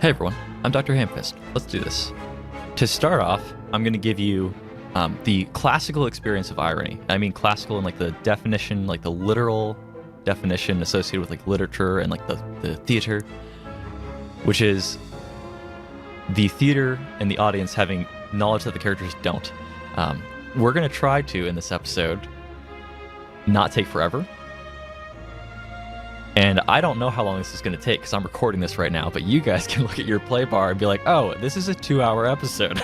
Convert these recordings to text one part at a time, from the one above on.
Hey everyone, I'm DrHamfist. Let's do this. To start off, I'm going to give you the classical experience of irony. I mean classical in like the definition, like the literal definition associated with like literature and like the theater, which is the theater and the audience having knowledge that the characters don't. We're going to try to, in this episode, not take forever. And I don't know how long this is going to take because I'm recording this right now, but you guys can look at your play bar and be like, oh, this is a 2-hour episode.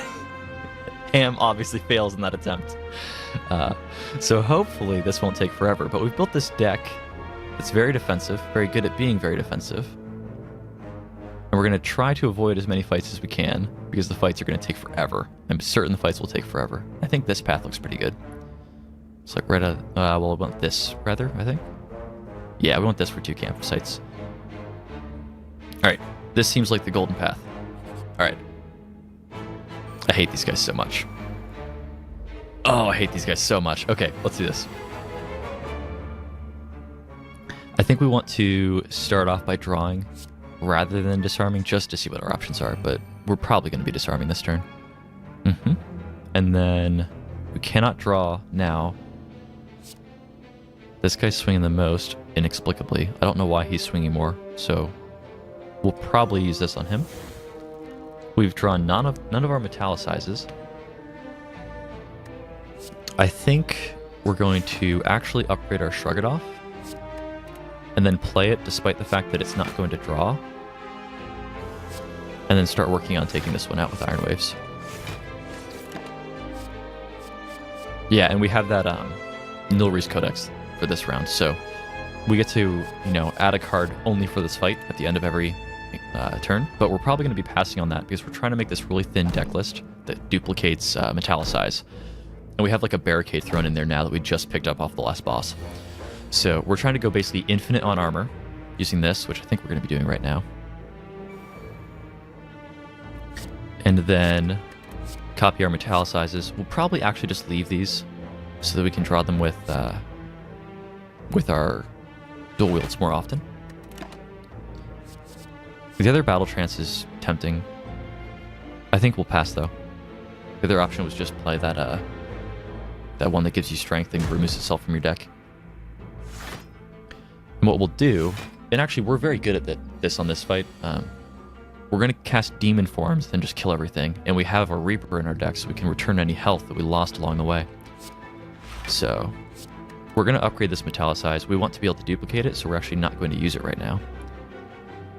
Ham obviously fails in that attempt. So hopefully this won't take forever, but we've built this deck that's very defensive, very good at being very defensive. And we're going to try to avoid as many fights as we can because the fights are going to take forever. I'm certain the fights will take forever. I think this path looks pretty good. It's like right at, well, I want this rather, I think. Yeah, we want this for 2 campsites. Alright, this seems like the golden path. Alright. I hate these guys so much. Oh, I hate these guys so much. Okay, let's do this. I think we want to start off by drawing rather than disarming just to see what our options are, but we're probably going to be disarming this turn. And then we cannot draw now. This guy's swinging the most, inexplicably. I don't know why he's swinging more, so we'll probably use this on him. We've drawn none of our metallicizes. I think we're going to actually upgrade our Shrug It Off, and then play it despite the fact that it's not going to draw, and then start working on taking this one out with Iron Waves. Yeah, and we have that Nilri's Codex for this round, so we get to, you know, add a card only for this fight at the end of every turn, but we're probably going to be passing on that because we're trying to make this really thin deck list that duplicates Metallicize. And we have like a barricade thrown in there now that we just picked up off the last boss. So we're trying to go basically infinite on armor using this, which I think we're going to be doing right now. And then copy our Metallicizes. We'll probably actually just leave these so that we can draw them with our dual wields more often. The other battle trance is tempting. I think we'll pass though. The other option was just play that one that gives you strength and removes itself from your deck. And what we'll do, and actually we're very good at this on this fight. We're going to cast demon forms, then just kill everything, and we have a Reaper in our deck, so we can return any health that we lost along the way. So we're going to upgrade this Metallicize. We want to be able to duplicate it, so we're actually not going to use it right now.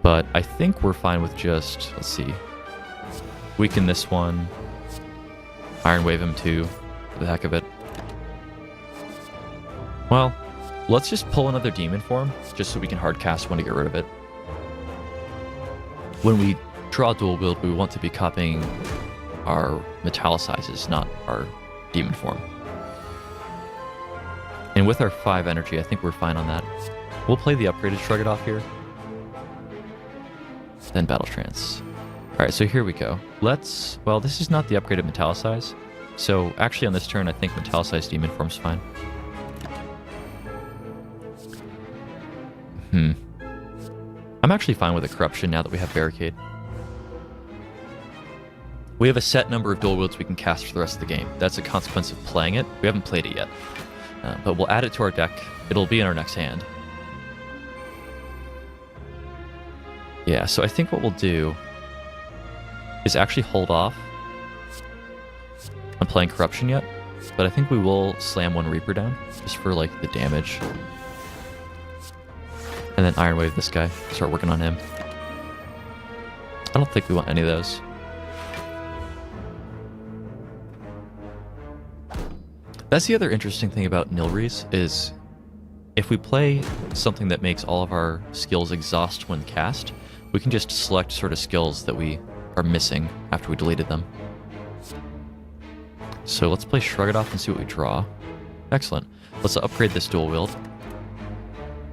But I think we're fine with just, let's see, weaken this one, Iron Wave him too, for the heck of it. Well, let's just pull another demon form, just so we can hard cast one to get rid of it. When we draw dual wield, we want to be copying our Metallicizes, not our demon form. And with our 5 energy, I think we're fine on that. We'll play the upgraded Shrug It Off here. Then Battle Trance. Alright, so here we go. Well, this is not the upgraded Metallicize. So actually on this turn, I think Metallicized demon form's fine. I'm actually fine with a Corruption now that we have Barricade. We have a set number of dual wields we can cast for the rest of the game. That's a consequence of playing it. We haven't played it yet. But we'll add it to our deck. It'll be in our next hand. Yeah, so I think what we'll do is actually hold off on playing Corruption yet. But I think we will slam one Reaper down, just for like the damage. And then Iron Wave this guy, start working on him. I don't think we want any of those. That's the other interesting thing about Nilri's, is if we play something that makes all of our skills exhaust when cast, we can just select sort of skills that we are missing after we deleted them. So let's play Shrug It Off and see what we draw. Excellent. Let's upgrade this dual wield.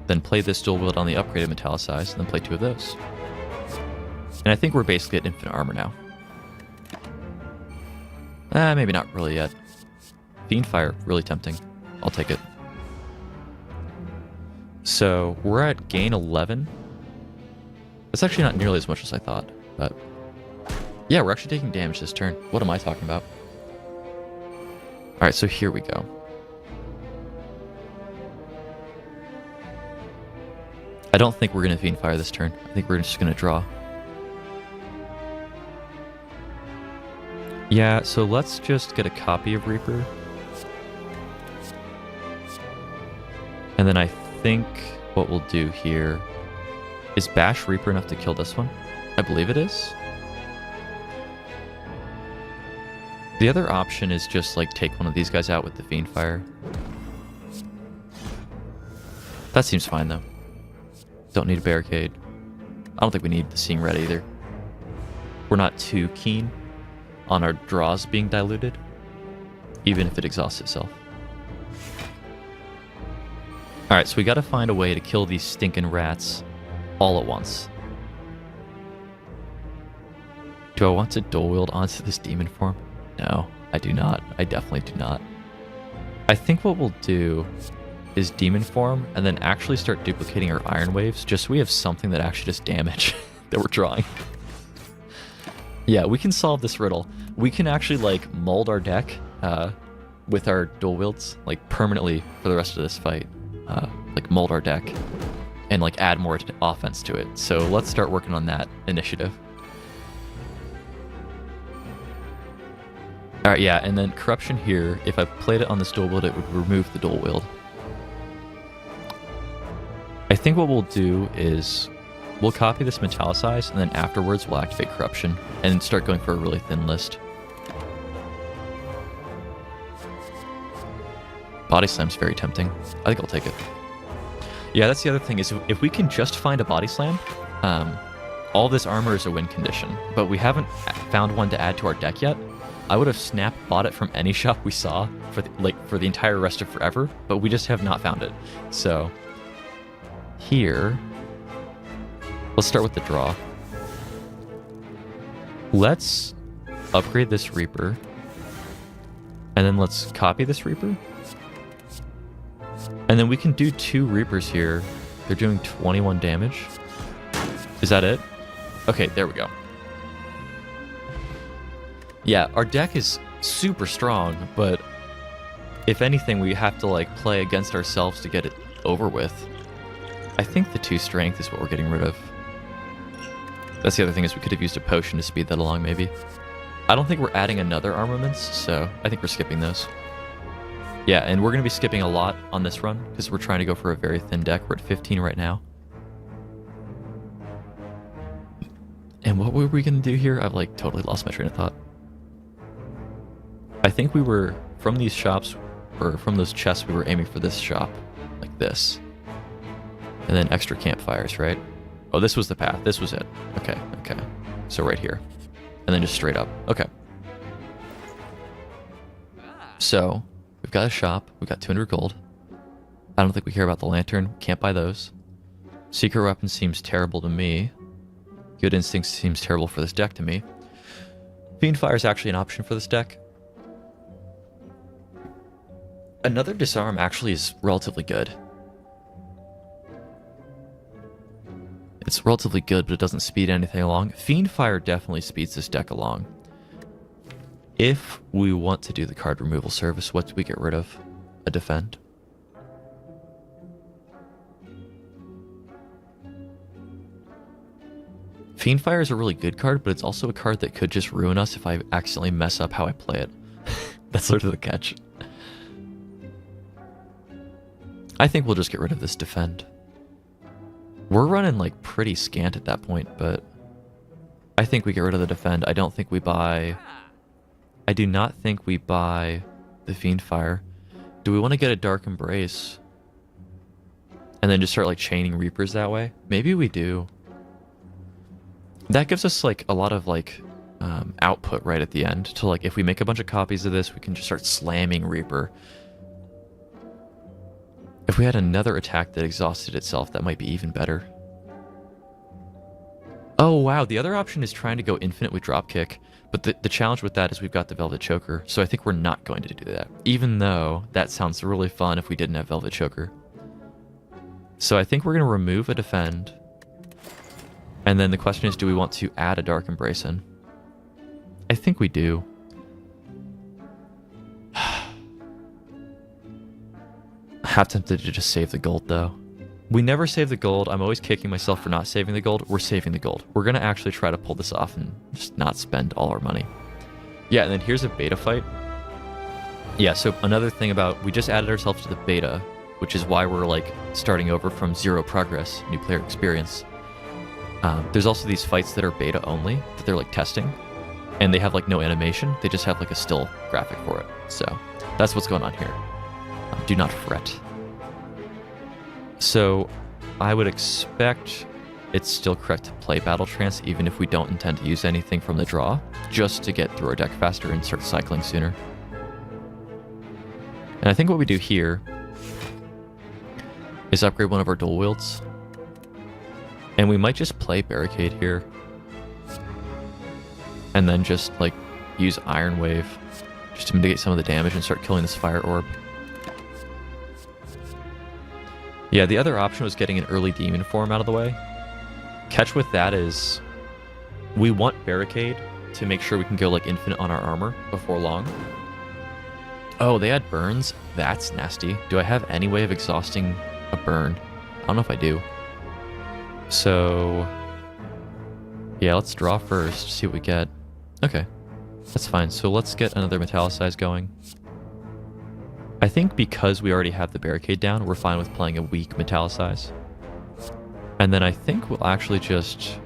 Then play this dual wield on the upgraded Metallicize, and then play 2 of those. And I think we're basically at infinite armor now. Maybe not really yet. Fiendfire, really tempting. I'll take it. So we're at gain 11. That's actually not nearly as much as I thought. But yeah, we're actually taking damage this turn. What am I talking about? All right, so here we go. I don't think we're going to Fiend Fire this turn. I think we're just going to draw. Yeah, so let's just get a copy of Reaper. And then I think what we'll do here is bash Reaper enough to kill this one. I believe it is. The other option is just like take one of these guys out with the Fiend Fire. That seems fine though. Don't need a barricade. I don't think we need the Seeing Red either. We're not too keen on our draws being diluted, even if it exhausts itself. Alright, so we gotta find a way to kill these stinking rats all at once. Do I want to dual wield onto this demon form? No, I do not. I definitely do not. I think what we'll do is demon form and then actually start duplicating our iron waves just so we have something that actually does damage that we're drawing. Yeah, we can solve this riddle. We can actually like mold our deck with our dual wields like permanently for the rest of this fight. Like mold our deck and like add more offense to it. So let's start working on that initiative. Alright, yeah, and then corruption here, if I played it on this dual wield, it would remove the dual wield. I think what we'll do is we'll copy this metallicize, and then afterwards we'll activate corruption and start going for a really thin list. Body slam's very tempting. I think I'll take it. Yeah, that's the other thing is if we can just find a body slam, all this armor is a win condition, but we haven't found one to add to our deck yet. I would have snap bought it from any shop we saw for the entire rest of forever, but we just have not found it. So here, let's start with the draw. Let's upgrade this Reaper, and then let's copy this Reaper. And then we can do 2 Reapers here. They're doing 21 damage. Is that it? Okay, there we go. Yeah, our deck is super strong, but if anything, we have to like play against ourselves to get it over with. I think the 2 strength is what we're getting rid of. That's the other thing is we could have used a potion to speed that along, maybe. I don't think we're adding another armaments, so I think we're skipping those. Yeah, and we're going to be skipping a lot on this run because we're trying to go for a very thin deck. We're at 15 right now. And what were we going to do here? I've like totally lost my train of thought. I think we were, from these shops, or from those chests, we were aiming for this shop, like this. And then extra campfires, right? Oh, this was the path. This was it. Okay, okay. So right here. And then just straight up. Okay. So, we've got a shop. We've got 200 gold. I don't think we care about the lantern. Can't buy those. Secret weapon seems terrible to me. Good instinct seems terrible for this deck to me. Fiend Fire is actually an option for this deck. Another disarm actually is relatively good. It's relatively good, but it doesn't speed anything along. Fiend Fire definitely speeds this deck along. If we want to do the card removal service, what do we get rid of? A defend. Fiend Fire is a really good card, but it's also a card that could just ruin us if I accidentally mess up how I play it. That's sort of the catch. I think we'll just get rid of this defend. We're running like pretty scant at that point, but I think we get rid of the defend. I don't think we buy... I do not think we buy the Fiend Fire. Do we want to get a Dark Embrace? And then just start like chaining Reapers that way? Maybe we do. That gives us like a lot of like output right at the end. To like if we make a bunch of copies of this, we can just start slamming Reaper. If we had another attack that exhausted itself, that might be even better. Oh wow, the other option is trying to go infinite with Dropkick, but the challenge with that is we've got the Velvet Choker, so I think we're not going to do that. Even though that sounds really fun if we didn't have Velvet Choker. So I think we're going to remove a defend. And then the question is, do we want to add a Dark Embrace in? I think we do. Half tempted to just save the gold, though. We never save the gold. I'm always kicking myself for not saving the gold. We're saving the gold. We're going to actually try to pull this off and just not spend all our money. Yeah, and then here's a beta fight. Yeah, so another thing about, we just added ourselves to the beta, which is why we're like starting over from 0 progress, new player experience. There's also these fights that are beta only, that they're like testing, and they have like no animation. They just have like a still graphic for it. So that's what's going on here. Do not fret. So I would expect it's still correct to play Battle Trance even if we don't intend to use anything from the draw, just to get through our deck faster and start cycling sooner. And I think what we do here is upgrade one of our dual wields. And we might just play Barricade here. And then just like use Iron Wave just to mitigate some of the damage and start killing this Fire Orb. Yeah, the other option was getting an early Demon form out of the way. Catch with that is we want Barricade to make sure we can go like infinite on our armor before long. Oh, they had burns? That's nasty. Do I have any way of exhausting a burn? I don't know if I do. So yeah, let's draw first, see what we get. Okay, that's fine. So let's get another Metallicize going. I think because we already have the Barricade down, we're fine with playing a weak Metallicize. And then I think we'll actually just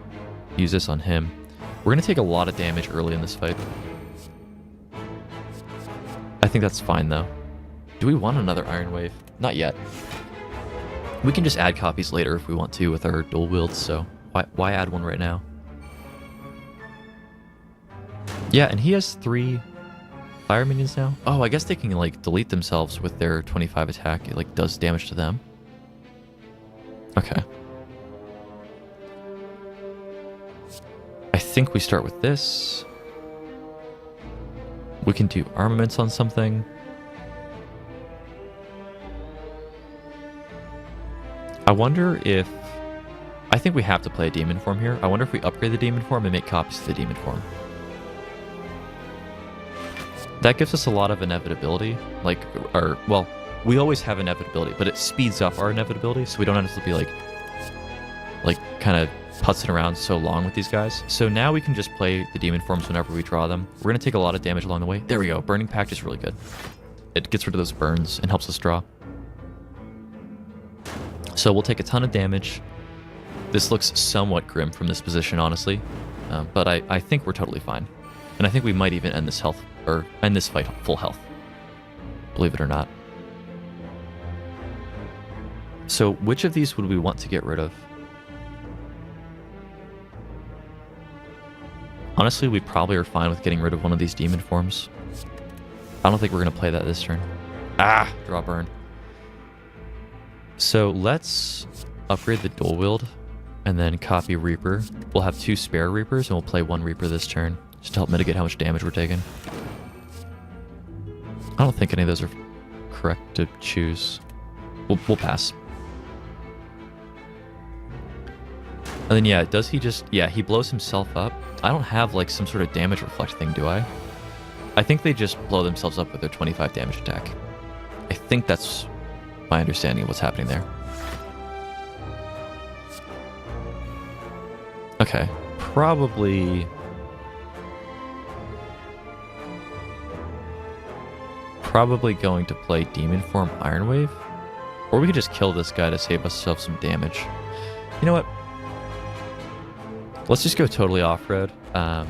use this on him. We're going to take a lot of damage early in this fight. I think that's fine, though. Do we want another Iron Wave? Not yet. We can just add copies later if we want to with our dual wields, so why add one right now? Yeah, and he has 3 fire minions now. Oh, I guess they can like delete themselves with their 25 attack. It like does damage to them. Okay. I think we start with this. We can do armaments on something. I wonder if... I think we have to play a demon form here. I wonder if we upgrade the demon form and make copies of the demon form. That gives us a lot of inevitability. Like, or, well, we always have inevitability, but it speeds up our inevitability, so we don't have to be like kind of putzing around so long with these guys. So now we can just play the demon forms whenever we draw them. We're going to take a lot of damage along the way. There we go. Burning Pact is really good. It gets rid of those burns and helps us draw. So we'll take a ton of damage. This looks somewhat grim from this position, honestly. But I think we're totally fine. And I think we might even end this health, or end this fight full health. Believe it or not. So which of these would we want to get rid of? Honestly, we probably are fine with getting rid of one of these demon forms. I don't think we're going to play that this turn. Ah! Draw burn. So let's upgrade the dual wield and then copy Reaper. We'll have 2 spare Reapers and we'll play 1 Reaper this turn just to help mitigate how much damage we're taking. I don't think any of those are correct to choose. We'll pass. And then yeah, does he just... Yeah, he blows himself up. I don't have like some sort of damage reflect thing, do I? I think they just blow themselves up with their 25 damage attack. I think that's my understanding of what's happening there. Okay, probably going to play Demon Form Iron Wave. Or we could just kill this guy to save ourselves some damage. You know what? Let's just go totally off-road. We're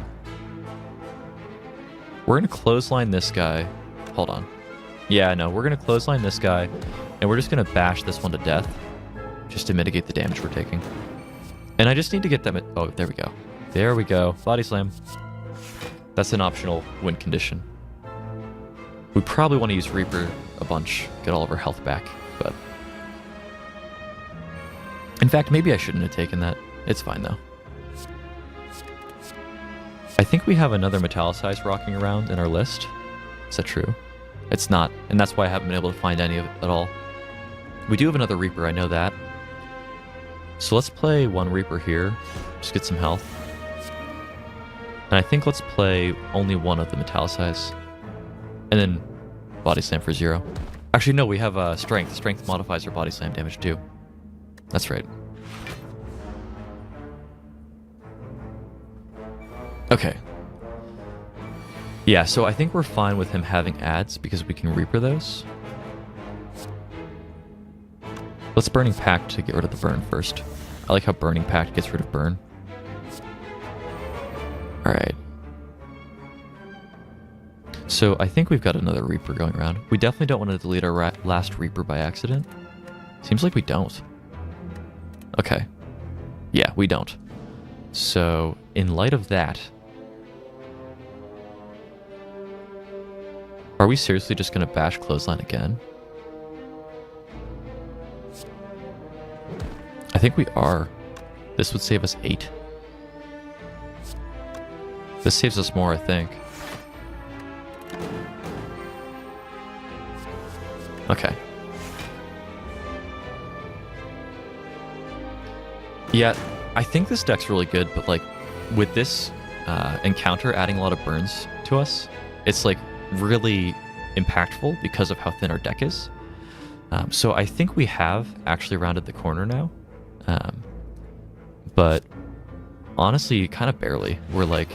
going to clothesline this guy. Hold on. Yeah, no, we're going to clothesline this guy, and we're just going to bash this one to death, just to mitigate the damage we're taking. And I just need to get them... Oh, there we go. There we go. Body slam. That's an optional win condition. We probably want to use Reaper a bunch, get all of our health back, but... In fact, maybe I shouldn't have taken that. It's fine, though. I think we have another Metallicize rocking around in our list. Is that true? It's not, and that's why I haven't been able to find any of it at all. We do have another Reaper, I know that. So let's play 1 Reaper here. Just get some health. And I think let's play only one of the metallicize. And then body slam for 0. Actually, no, we have strength. Strength modifies our body slam damage too. That's right. Okay. Yeah, so I think we're fine with him having ads because we can Reaper those. Let's Burning Pact to get rid of the burn first. I like how Burning Pact gets rid of burn. Alright. So I think we've got another Reaper going around. We definitely don't want to delete our last Reaper by accident. Seems like we don't. Okay. Yeah, we don't. So, in light of that, are we seriously just going to bash Clothesline again? I think we are. This would save us 8. This saves us more, I think. Okay. Yeah, I think this deck's really good, but like with this encounter adding a lot of burns to us, it's like really impactful because of how thin our deck is. So I think we have actually rounded the corner now. But honestly, kind of barely. We're like...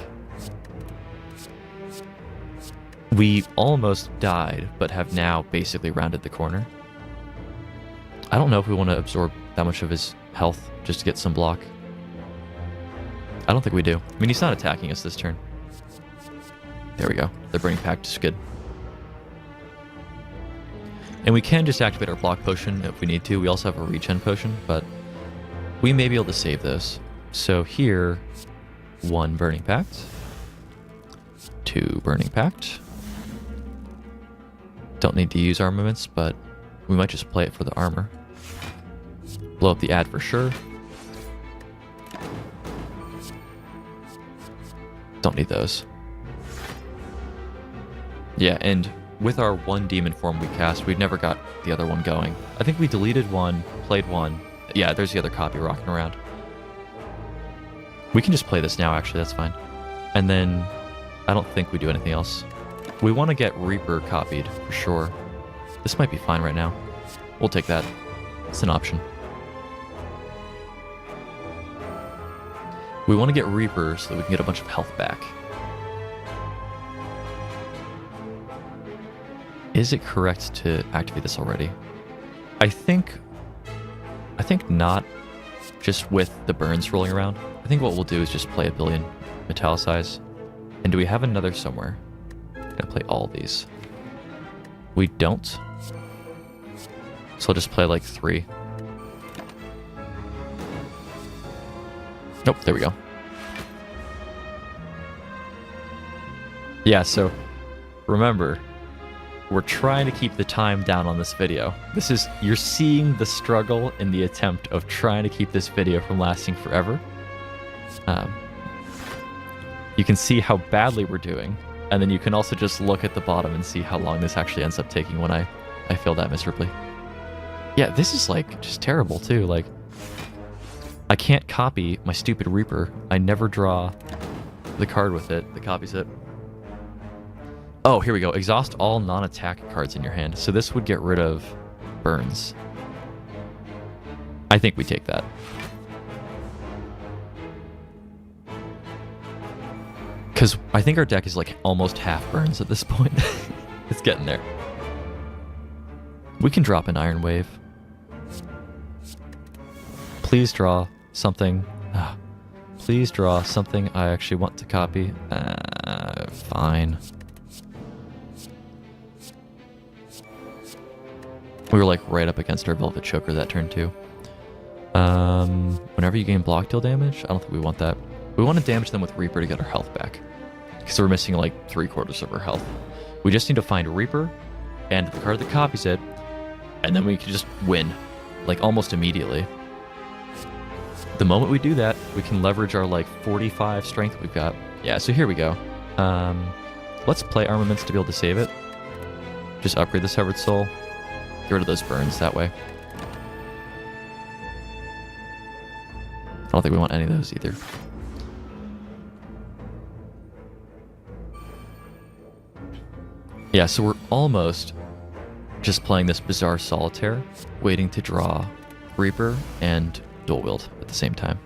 We almost died, but have now basically rounded the corner. I don't know if we want to absorb that much of his health just to get some block. I don't think we do. I mean, he's not attacking us this turn. There we go. The Burning Pact is good. And we can just activate our block potion if we need to. We also have a regen potion, but we may be able to save those. So here, 1 Burning Pact. 2 Burning Pact. Don't need to use armaments, but we might just play it for the armor. Blow up the ad for sure. Don't need those. Yeah, and with our 1 demon form we cast, we've never got the other one going. I think we deleted 1, played 1. Yeah, there's the other copy rocking around. We can just play this now, actually, that's fine. And then I don't think we do anything else. We want to get Reaper copied, for sure. This might be fine right now. We'll take that. It's an option. We want to get Reaper so that we can get a bunch of health back. Is it correct to activate this already? I think not, just with the burns rolling around. I think what we'll do is just play a billion metallicize. And do we have another somewhere? I'm gonna play all these. We don't. So I'll just play like 3. Nope, there we go. Yeah, so remember, we're trying to keep the time down on this video. You're seeing the struggle in the attempt of trying to keep this video from lasting forever. You can see how badly we're doing, and then you can also just look at the bottom and see how long this actually ends up taking when I fail that miserably. Yeah, this is like just terrible too. Like, I can't copy my stupid Reaper. I never draw the card with it that copies it. Oh, here we go. Exhaust all non-attack cards in your hand. So this would get rid of burns. I think we take that. Because I think our deck is like almost half burns at this point. It's getting there. We can drop an Iron Wave. Please draw something. Please draw something I actually want to copy. Fine. We were like right up against our Velvet Choker that turn too. Whenever you gain block deal damage, I don't think we want that. We want to damage them with Reaper to get our health back. Because we're missing like 3/4 of our health. We just need to find Reaper and the card that copies it, and then we can just win. Like almost immediately. The moment we do that, we can leverage our like 45 strength we've got. Yeah, so here we go. Let's play armaments to be able to save it. Just upgrade the Severed Soul. Get rid of those burns that way. don't think we want any of those either. Yeah, so we're almost just playing this bizarre solitaire, waiting to draw Reaper and dual wield at the same time.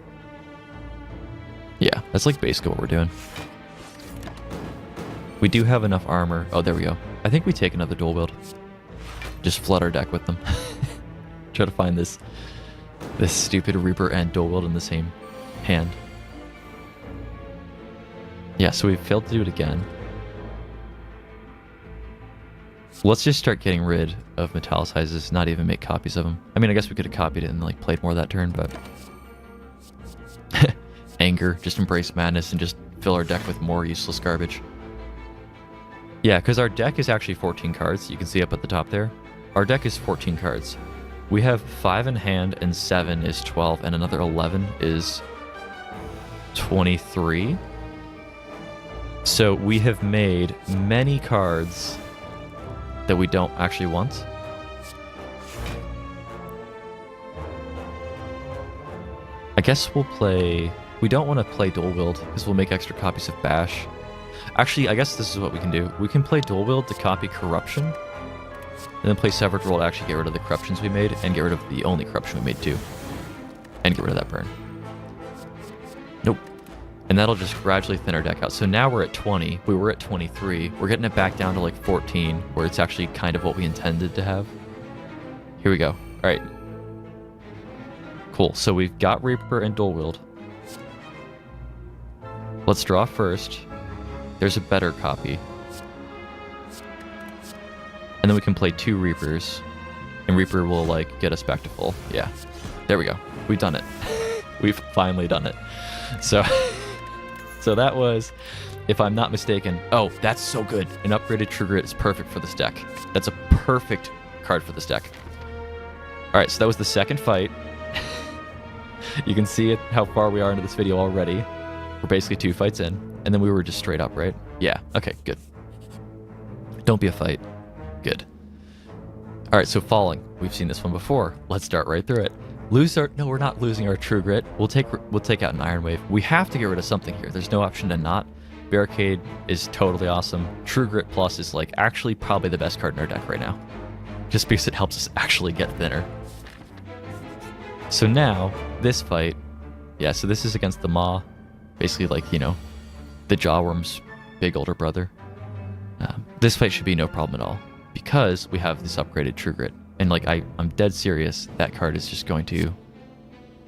Yeah, that's like basically what we're doing. We do have enough armor. Oh, there we go. I think we take another dual wield. Just flood our deck with them. Try to find this stupid Reaper and dual wield in the same hand. Yeah, so we failed to do it again. Let's just start getting rid of metallicizes, not even make copies of them. I mean, I guess we could have copied it and like played more that turn, but... Anger, just embrace madness and just fill our deck with more useless garbage. Yeah, because our deck is actually 14 cards. You can see up at the top there. Our deck is 14 cards. We have 5 in hand and 7 is 12 and another 11 is 23. So we have made many cards that we don't actually want. I guess we'll play... We don't want to play dual wield because we'll make extra copies of Bash. Actually, I guess this is what we can do. We can play dual wield to copy Corruption, and then play Severed Roll to actually get rid of the corruptions we made, and get rid of the only corruption we made too. And get rid of that burn. Nope. And that'll just gradually thin our deck out. So now we're at 20. We were at 23. We're getting it back down to like 14, where it's actually kind of what we intended to have. Here we go. All right. Cool. So we've got Reaper and dual wield. Let's draw first. There's a better copy. And then we can play 2 Reapers. And Reaper will, like, get us back to full. Yeah. There we go. We've done it. We've finally done it. So, so that was, if I'm not mistaken... Oh, that's so good. An upgraded True Grit is perfect for this deck. That's a perfect card for this deck. Alright, so that was the second fight. You can see it, how far we are into this video already. We're basically 2 fights in. And then we were just straight up, right? Yeah. Okay, good. Don't be a fight. Good. All right, so falling. We've seen this one before. Let's start right through it. No, we're not losing our True Grit. We'll take out an Iron Wave. We have to get rid of something here. There's no option to not. Barricade is totally awesome. True Grit Plus is like actually probably the best card in our deck right now. Just because it helps us actually get thinner. So now, this fight. Yeah, so this is against the Maw. Basically like, you know, the Jawworm's big older brother. This fight should be no problem at all, because we have this upgraded True Grit. And like, I'm dead serious, that card is just going to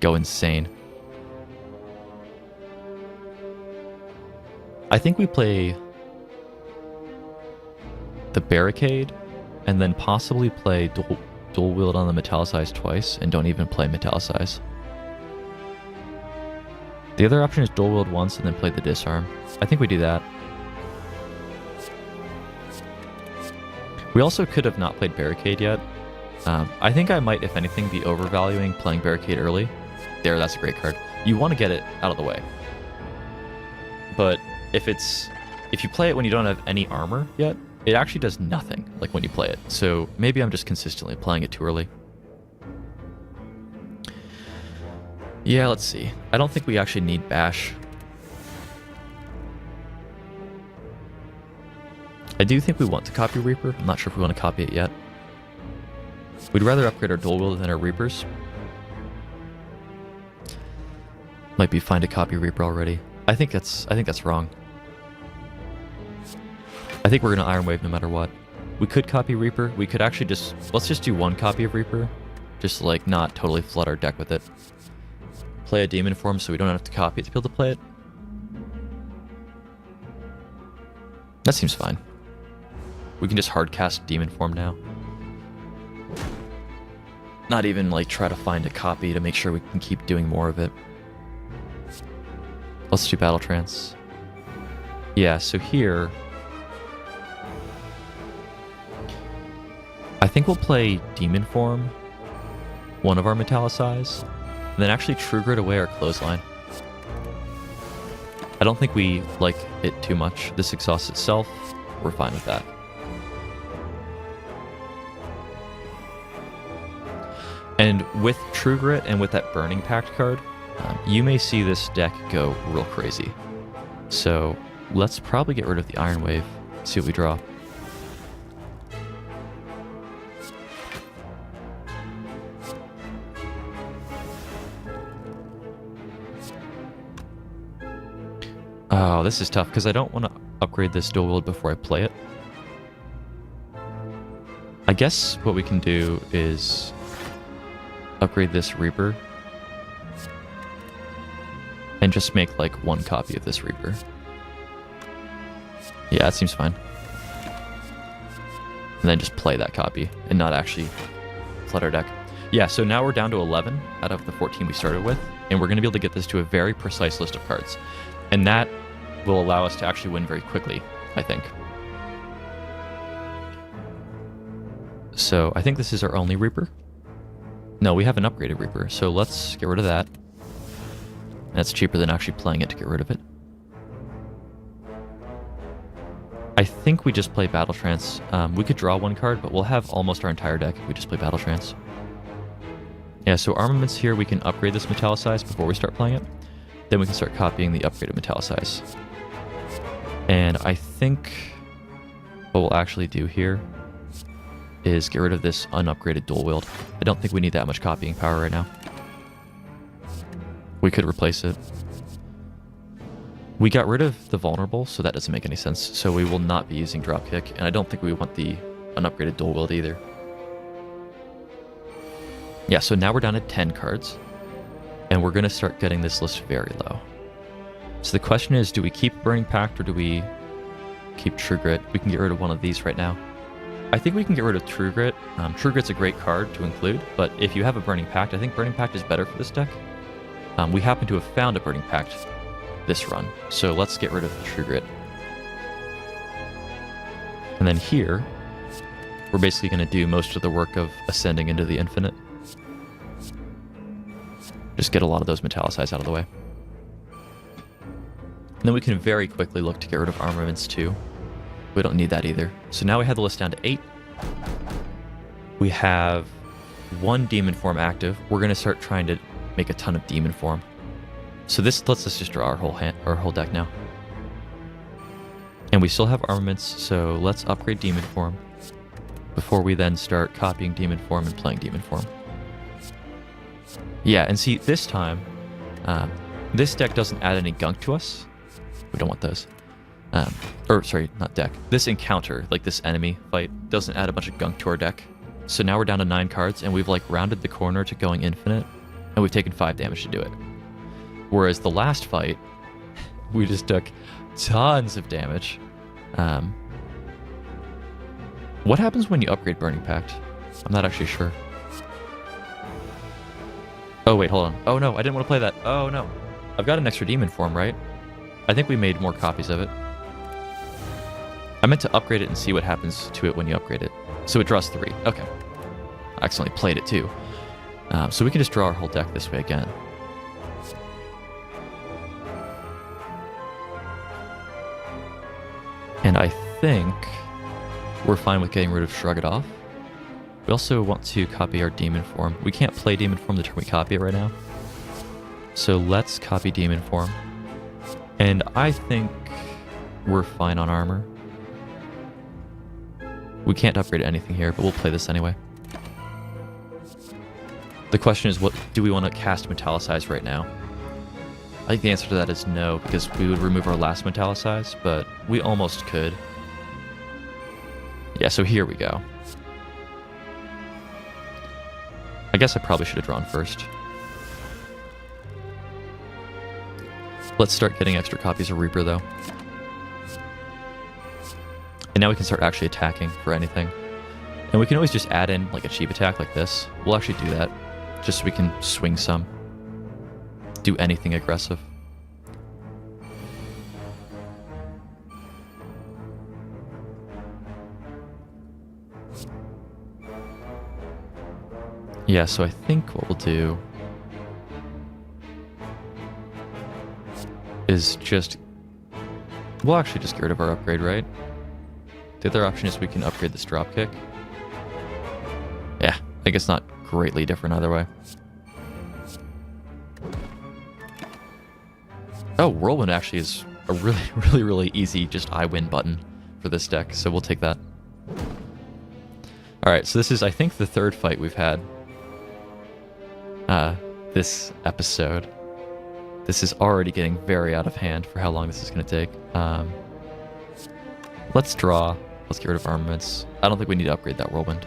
go insane. I think we play the Barricade, and then possibly play dual wield on the Metallicize twice, and don't even play Metallicize. The other option is dual wield once and then play the Disarm. I think we do that. We also could have not played Barricade yet. I think I might, if anything, be overvaluing playing Barricade early. There, that's a great card. You want to get it out of the way. But if you play it when you don't have any armor yet, it actually does nothing, like when you play it. So maybe I'm just consistently playing it too early. Yeah, let's see. I don't think we actually need Bash. I do think we want to copy Reaper. I'm not sure if we want to copy it yet. We'd rather upgrade our dual wield than our Reapers. Might be fine to copy Reaper already. I think that's wrong. I think we're gonna Iron Wave no matter what. We could copy Reaper. We could actually let's just do 1 copy of Reaper. Just like not totally flood our deck with it. Play a demon form so we don't have to copy it to be able to play it. That seems fine. We can just hard cast demon form now. Not even like try to find a copy to make sure we can keep doing more of it. Let's do Battle Trance. Yeah, so here I think we'll play demon form, one of our Metallicize, and then actually True Grit away our Clothesline. I don't think we like it too much. This exhausts itself. We're fine with that. And with True Grit and with that Burning Pact card, You may see this deck go real crazy. So let's probably get rid of the Iron Wave, see what we draw. Oh, this is tough because I don't want to upgrade this dual wield before I play it. I guess what we can do is upgrade this Reaper and just make like one copy of this Reaper. Yeah, that seems fine. And then just play that copy and not actually flood our deck. Yeah, so now we're down to 11 out of the 14 we started with, and we're going to be able to get this to a very precise list of cards. And that will allow us to actually win very quickly, I think. So I think this is our only Reaper. No, we have an upgraded Reaper, so let's get rid of that. That's cheaper than actually playing it to get rid of it. I think we just play Battle Trance. We could draw one card, but we'll have almost our entire deck if we just play Battle Trance. Yeah, so armaments here, we can upgrade this Metallicize before we start playing it. Then we can start copying the upgraded Metallicize. And I think what we'll actually do here is get rid of this unupgraded dual wield. I don't think we need that much copying power right now. We could replace it. We got rid of the vulnerable, so that doesn't make any sense. So we will not be using dropkick, and I don't think we want the unupgraded dual wield either. Yeah, so now we're down to 10 cards, and we're going to start getting this list very low. So the question is, do we keep Burning Pact or do we keep True Grit? We can get rid of one of these right now. I think we can get rid of True Grit. True Grit's a great card to include, but if you have a Burning Pact, I think Burning Pact is better for this deck. We happen to have found a Burning Pact this run, so let's get rid of the True Grit. And then here, we're basically going to do most of the work of ascending into the infinite. Just get a lot of those Metallicize out of the way. And then we can very quickly look to get rid of armaments too. We don't need that either. So now we have the list down to 8. We have 1 demon form active. We're going to start trying to make a ton of demon form. So this lets us just draw our whole deck now. And we still have armaments, so let's upgrade demon form before we then start copying demon form and playing demon form. Yeah, and see, this time, this deck doesn't add any gunk to us. We don't want those. Or, sorry, not deck. This encounter, like this enemy fight, doesn't add a bunch of gunk to our deck. So now we're down to 9 cards, and we've like rounded the corner to going infinite, and we've taken 5 damage to do it. Whereas the last fight, we just took tons of damage. What happens when you upgrade Burning Pact? I'm not actually sure. Oh, wait, hold on. Oh, no, I didn't want to play that. Oh, no. I've got an extra demon form, right? I think we made more copies of it. I meant to upgrade it and see what happens to it when you upgrade it. So it draws 3. Okay. I accidentally played it, too. So we can just draw our whole deck this way again. And I think we're fine with getting rid of Shrug It Off. We also want to copy our demon form. We can't play demon form the turn we copy it right now. So let's copy demon form. And I think we're fine on armor. We can't upgrade anything here, but we'll play this anyway. The question is, what do we want to cast Metallicize right now? I think the answer to that is no, because we would remove our last Metallicize, but we almost could. Yeah, so here we go. I guess I probably should have drawn first. Let's start getting extra copies of Reaper, though. And now we can start actually attacking for anything. And we can always just add in like a cheap attack like this. We'll actually do that, just so we can swing some. Do anything aggressive. Yeah, so I think what we'll do is just... We'll actually just get rid of our upgrade, right? The other option is we can upgrade this dropkick. Yeah, I guess not greatly different either way. Oh, Whirlwind actually is a really easy just I win button for this deck, so we'll take that. Alright, so this is, I think, the third fight we've had this episode. This is already getting very out of hand for how long this is going to take. Let's draw. Let's get rid of armaments. I don't think we need to upgrade that Whirlwind.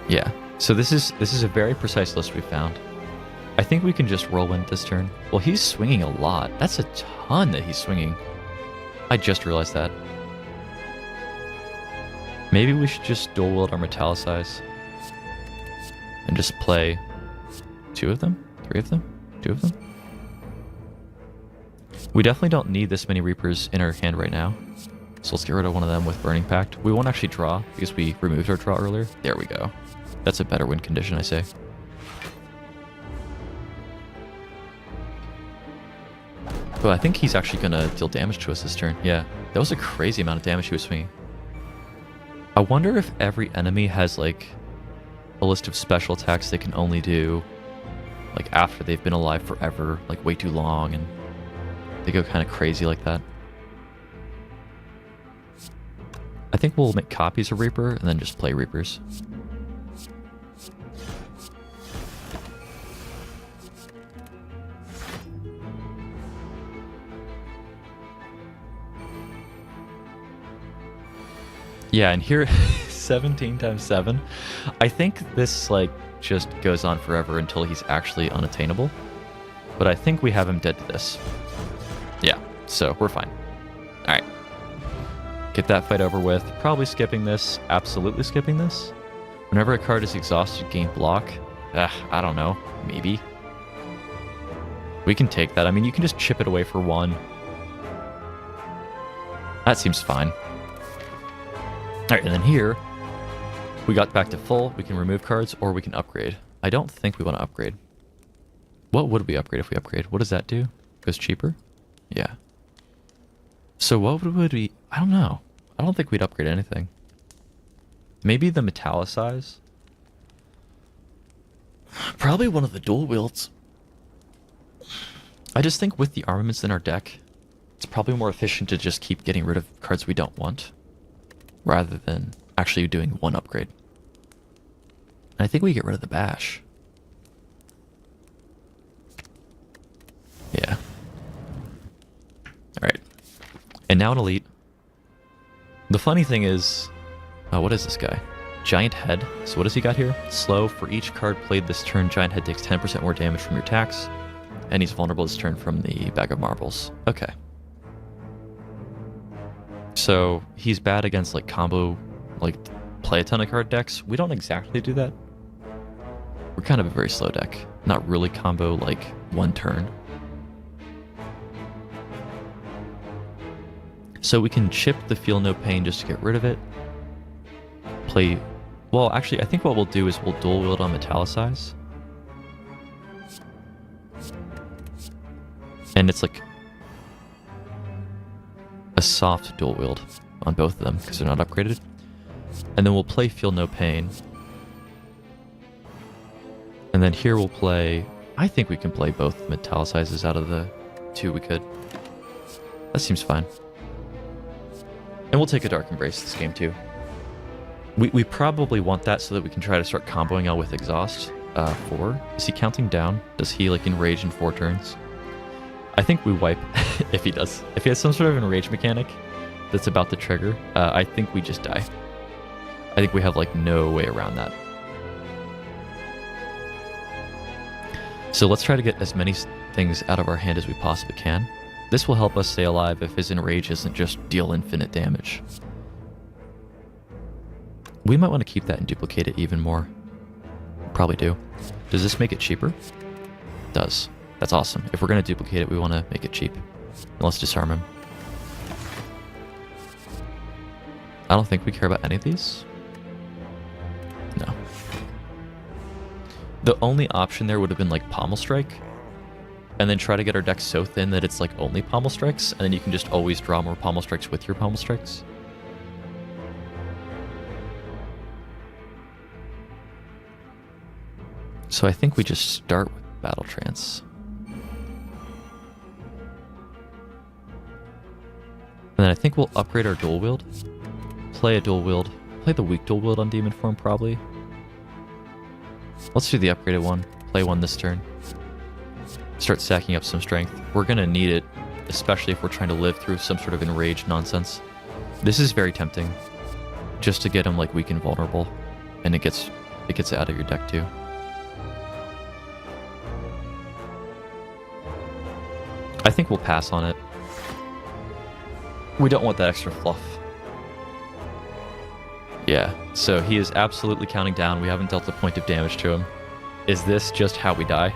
Yeah, so this is a very precise list we found. I think we can just Whirlwind this turn. Well, he's swinging a lot. That's a ton that he's swinging. I just realized that. Maybe we should just dual wield our Metallicize and just play 2 of them? 3 of them? 2 of them? We definitely don't need this many Reapers in our hand right now. So let's get rid of one of them with Burning Pact. We won't actually draw because we removed our draw earlier. There we go. That's a better win condition, I say. But I think he's actually going to deal damage to us this turn. Yeah, that was a crazy amount of damage he was swinging. I wonder if every enemy has, like, a list of special attacks they can only do, like, after they've been alive forever, like, way too long, and they go kind of crazy like that. I think we'll make copies of Reaper and then just play Reapers. Yeah, and here, 17 times 7. I think this, like, just goes on forever until he's actually unattainable. But I think we have him dead to this. Yeah, so we're fine. Alright. Get that fight over with. Probably skipping this. Absolutely skipping this. Whenever a card is exhausted, gain block. I don't know. Maybe. We can take that. I mean, you can just chip it away for 1. That seems fine. Alright, and then here, we got back to full. We can remove cards, or we can upgrade. I don't think we want to upgrade. What would we upgrade if we upgrade? What does that do? Goes cheaper? Yeah. So what would we... I don't know. I don't think we'd upgrade anything. Maybe the Metallicize? Probably one of the dual wields. I just think with the armaments in our deck, it's probably more efficient to just keep getting rid of cards we don't want, rather than actually doing 1 upgrade. And I think we get rid of the bash. Yeah. Alright. And now an elite. The funny thing is... what is this guy? Giant Head. So what does he got here? Slow. For each card played this turn, Giant Head takes 10% more damage from your attacks. And he's vulnerable this turn from the Bag of Marbles. Okay. So he's bad against, like, combo, like, play a ton of card decks. We don't exactly do that. We're kind of a very slow deck. Not really combo, like, 1 turn. So we can chip the Feel No Pain just to get rid of it. Play... Well, actually, I think what we'll do is we'll dual wield on Metallicize. And it's like a soft dual wield on both of them because they're not upgraded. And then we'll play Feel No Pain. And then here we'll play... I think we can play both Metallicizes out of the 2 we could. That seems fine. And we'll take a Dark Embrace this game too. We probably want that so that we can try to start comboing out with Exhaust. 4. Is he counting down? Does he, like, enrage in 4 turns? I think we wipe if he does. If he has some sort of enrage mechanic that's about to trigger, I think we just die. I think we have, like, no way around that. So let's try to get as many things out of our hand as we possibly can. This will help us stay alive if his enrage isn't just deal infinite damage. We might want to keep that and duplicate it even more. Probably do. Does this make it cheaper? It does. That's awesome. If we're going to duplicate it, we want to make it cheap. And let's disarm him. I don't think we care about any of these. No. The only option there would have been, like, Pommel Strike. And then try to get our deck so thin that it's, like, only Pommel Strikes. And then you can just always draw more Pommel Strikes with your Pommel Strikes. So I think we just start with Battle Trance. And then I think we'll upgrade our dual wield. Play a dual wield. Play the weak dual wield on demon form, probably. Let's do the upgraded one. Play one this turn. Start stacking up some strength. We're going to need it, especially if we're trying to live through some sort of enraged nonsense. This is very tempting, just to get him like weak and vulnerable, and it gets out of your deck too. I think we'll pass on it. We don't want that extra fluff. Yeah, so he is absolutely counting down. We haven't dealt a point of damage to him. Is this just how we die?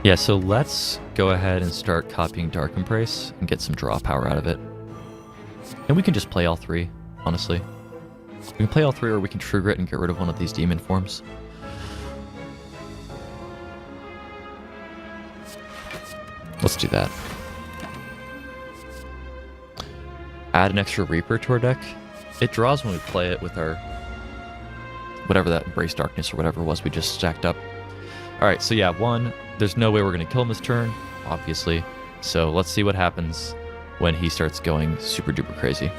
Yeah, so let's go ahead and start copying Dark Embrace and get some draw power out of it. And we can just play all three, honestly. We can play all three, or we can trigger it and get rid of one of these demon forms. Let's do that. Add an extra Reaper to our deck. It draws when we play it with our... whatever that Embrace Darkness or whatever it was we just stacked up. Alright, so yeah, one, there's no way we're going to kill him this turn, obviously. So let's see what happens when he starts going super duper crazy.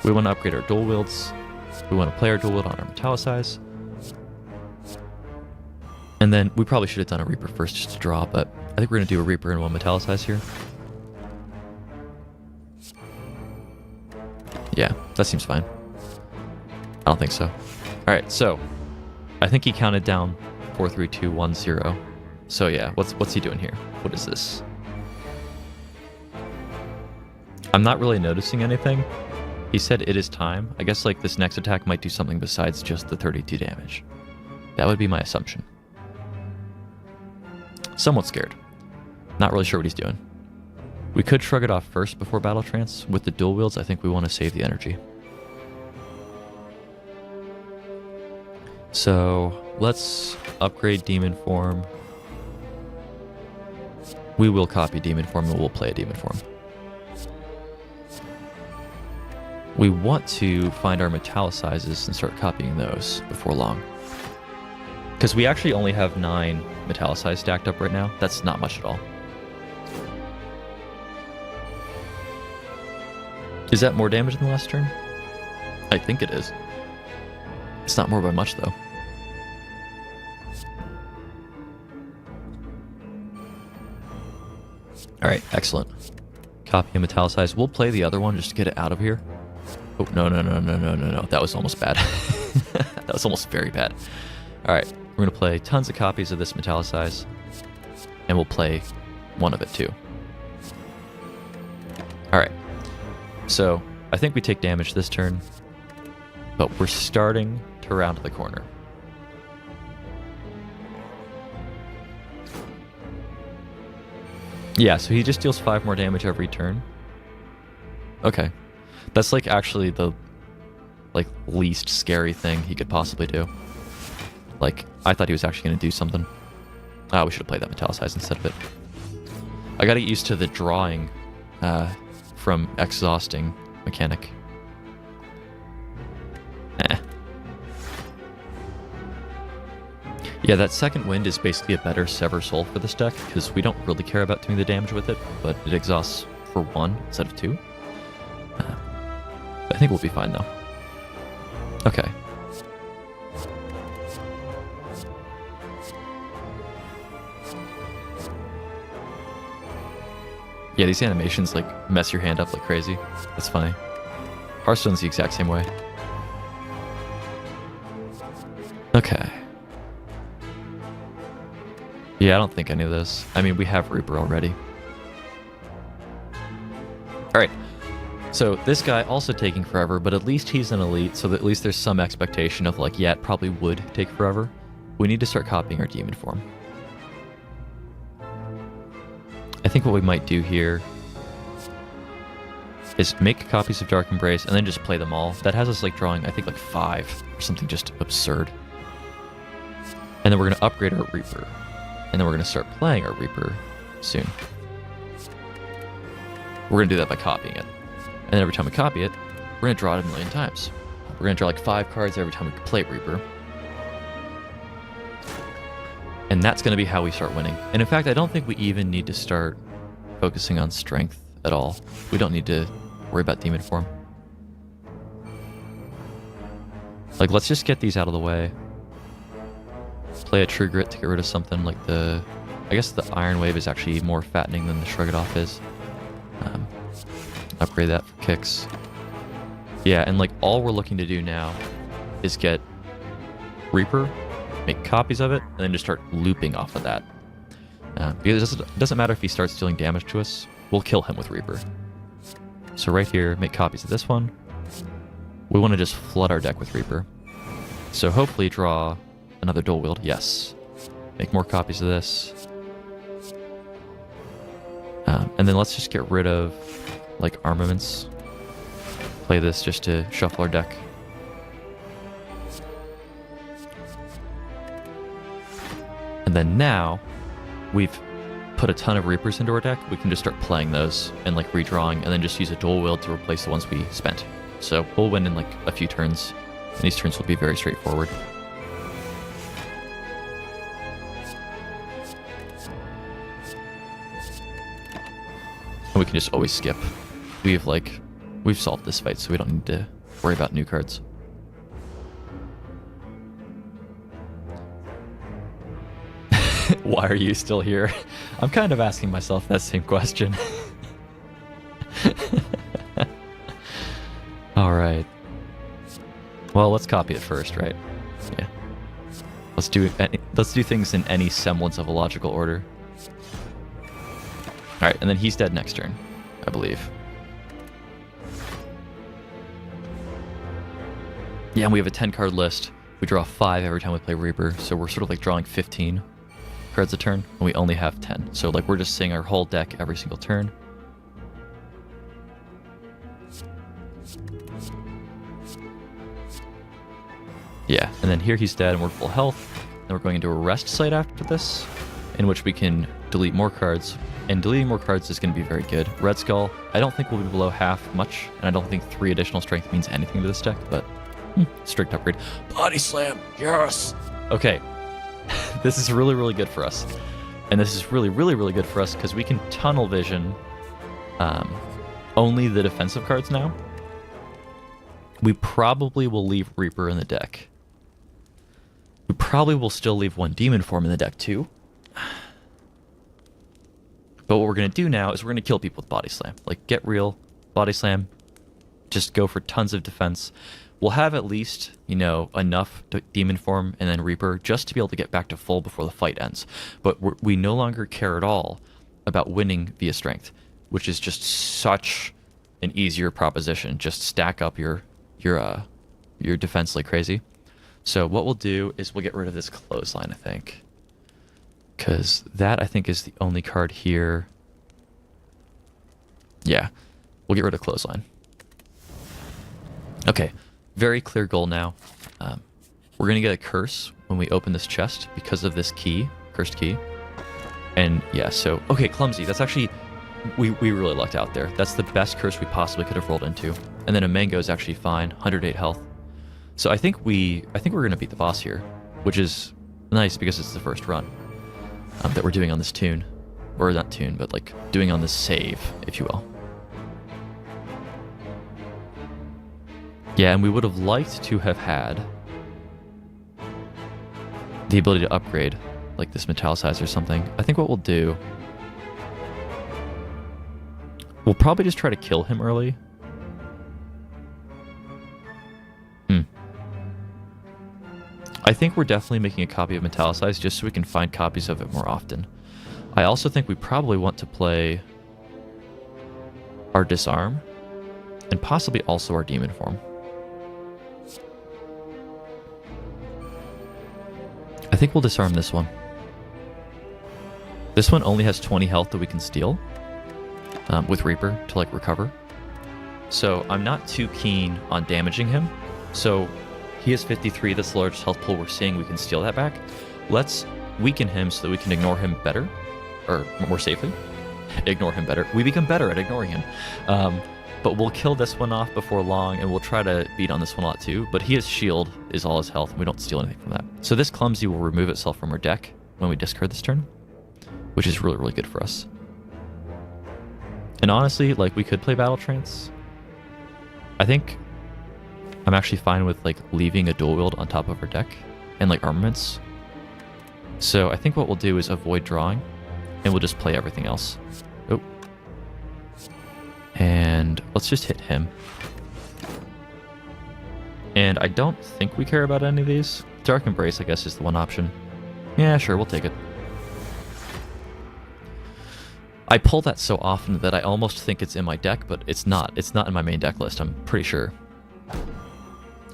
We want to upgrade our dual wields. We want to play our dual wield on our Metallicize. And then we probably should have done a Reaper first just to draw, but I think we're going to do a Reaper and one Metallicize here. Yeah, that seems fine. I don't think so. Alright, so I think he counted down 4, 3, 2, 1, 0. So yeah, what's he doing here? What is this? I'm not really noticing anything. He said it is time. I guess like this next attack might do something besides just the 32 damage. That would be my assumption. Somewhat scared. Not really sure what he's doing. We could shrug it off first before Battle Trance. With the dual wields, I think we want to save the energy. So let's upgrade Demon Form. We will copy Demon Form and we'll play a Demon Form. We want to find our Metallicizes and start copying those before long. Because we actually only have 9 Metallicize stacked up right now. That's not much at all. Is that more damage than the last turn? I think it is. It's not more by much, though. Alright, excellent. Copy and Metallicize. We'll play the other one just to get it out of here. Oh, no. That was almost bad. That was almost very bad. Alright, we're going to play tons of copies of this Metallicize. And we'll play one of it, too. Alright. So, I think we take damage this turn. But we're starting to round the corner. Yeah, so he just deals 5 more damage every turn. Okay. That's like actually the least scary thing he could possibly do. Like, I thought he was actually going to do something. Ah, we should have played that Metallicize instead of it. I gotta get used to the drawing from exhausting mechanic. Yeah, that second wind is basically a better Sever Soul for this deck, because we don't really care about doing the damage with it, but it exhausts for 1 instead of 2. I think we'll be fine, though. Okay. Yeah, these animations, like, mess your hand up like crazy. That's funny. Hearthstone's the exact same way. Okay. Yeah, I don't think any of this. I mean, we have Reaper already. Alright. So, this guy also taking forever, but at least he's an elite, so that at least there's some expectation of, like, yeah, it probably would take forever. We need to start copying our demon form. I think what we might do here is make copies of Dark Embrace and then just play them all. That has us, like, drawing, I think, like, 5 or something just absurd. And then we're going to upgrade our Reaper. And then we're going to start playing our Reaper soon. We're going to do that by copying it. And then every time we copy it, we're going to draw it a million times. We're going to draw like 5 cards every time we play Reaper. And that's going to be how we start winning. And in fact, I don't think we even need to start focusing on strength at all. We don't need to worry about demon form. Like, let's just get these out of the way. Play a True Grit to get rid of something like the... I guess the Iron Wave is actually more fattening than the Shrug It Off is. Upgrade that for kicks. Yeah, and like all we're looking to do now is get Reaper, make copies of it, and then just start looping off of that. Because it doesn't matter if he starts dealing damage to us, we'll kill him with Reaper. So right here, make copies of this one. We want to just flood our deck with Reaper. So hopefully draw another dual wield. Yes. Make more copies of this. And then let's just get rid of like armaments. Play this just to shuffle our deck. And then now we've put a ton of Reapers into our deck, we can just start playing those and like redrawing, and then just use a dual wield to replace the ones we spent. So we'll win in like a few turns, and these turns will be very straightforward. And we can just always skip. We've solved this fight, so we don't need to worry about new cards. Why are you still here? I'm kind of asking myself that same question. All right. Well, let's copy it first, right? Yeah. Let's do things in any semblance of a logical order. All right, and then he's dead next turn, I believe. Yeah, and we have a 10-card list. We draw 5 every time we play Reaper, so we're sort of like drawing 15 cards a turn, and we only have 10. So like we're just seeing our whole deck every single turn. Yeah, and then here he's dead and we're full health. Then we're going into a rest site after this, in which we can delete more cards. And deleting more cards is going to be very good. Red Skull, I don't think will be below half much, and I don't think 3 additional strength means anything to this deck, but strict upgrade. Body Slam, yes! Okay, this is really, really good for us. And this is really, really, really good for us because we can tunnel vision only the defensive cards now. We probably will leave Reaper in the deck. We probably will still leave 1 demon form in the deck too. But what we're going to do now is we're going to kill people with Body Slam. Like, get real, Body Slam, just go for tons of defense. We'll have at least, you know, enough demon form and then Reaper just to be able to get back to full before the fight ends. But we no longer care at all about winning via strength, which is just such an easier proposition. Just stack up your defense like crazy. So what we'll do is we'll get rid of this clothesline, I think. Because that, I think, is the only card here. Yeah, we'll get rid of clothesline. Okay, very clear goal now. We're going to get a curse when we open this chest because of this key, cursed key. And yeah, so, okay, Clumsy, that's actually, we really lucked out there. That's the best curse we possibly could have rolled into. And then a mango is actually fine, 108 health. So I think we're going to beat the boss here, which is nice because it's the first run that we're doing on this tune. Or not tune, but like doing on this save, if you will. Yeah, and we would have liked to have had the ability to upgrade, like this Metallicize or something. I think what we'll do, we'll probably just try to kill him early. I think we're definitely making a copy of Metallicize just so we can find copies of it more often. I also think we probably want to play our Disarm and possibly also our Demon Form. I think we'll disarm this one. This one only has 20 health that we can steal with Reaper to like recover. So I'm not too keen on damaging him. So he has 53, that's the largest health pool we're seeing. We can steal that back. Let's weaken him so that we can ignore him better, or more safely. ignore him better. We become better at ignoring him. But we'll kill this one off before long, and we'll try to beat on this one a lot too. But his shield is all his health, and we don't steal anything from that. So this Clumsy will remove itself from our deck when we discard this turn, which is really, really good for us. And honestly, like, we could play Battle Trance. I think I'm actually fine with, like, leaving a dual wield on top of our deck and, like, armaments. So I think what we'll do is avoid drawing, and we'll just play everything else. Oh. And let's just hit him. And I don't think we care about any of these. Dark Embrace, I guess, is the one option. Yeah, sure, we'll take it. I pull that so often that I almost think it's in my deck, but it's not. It's not in my main deck list, I'm pretty sure.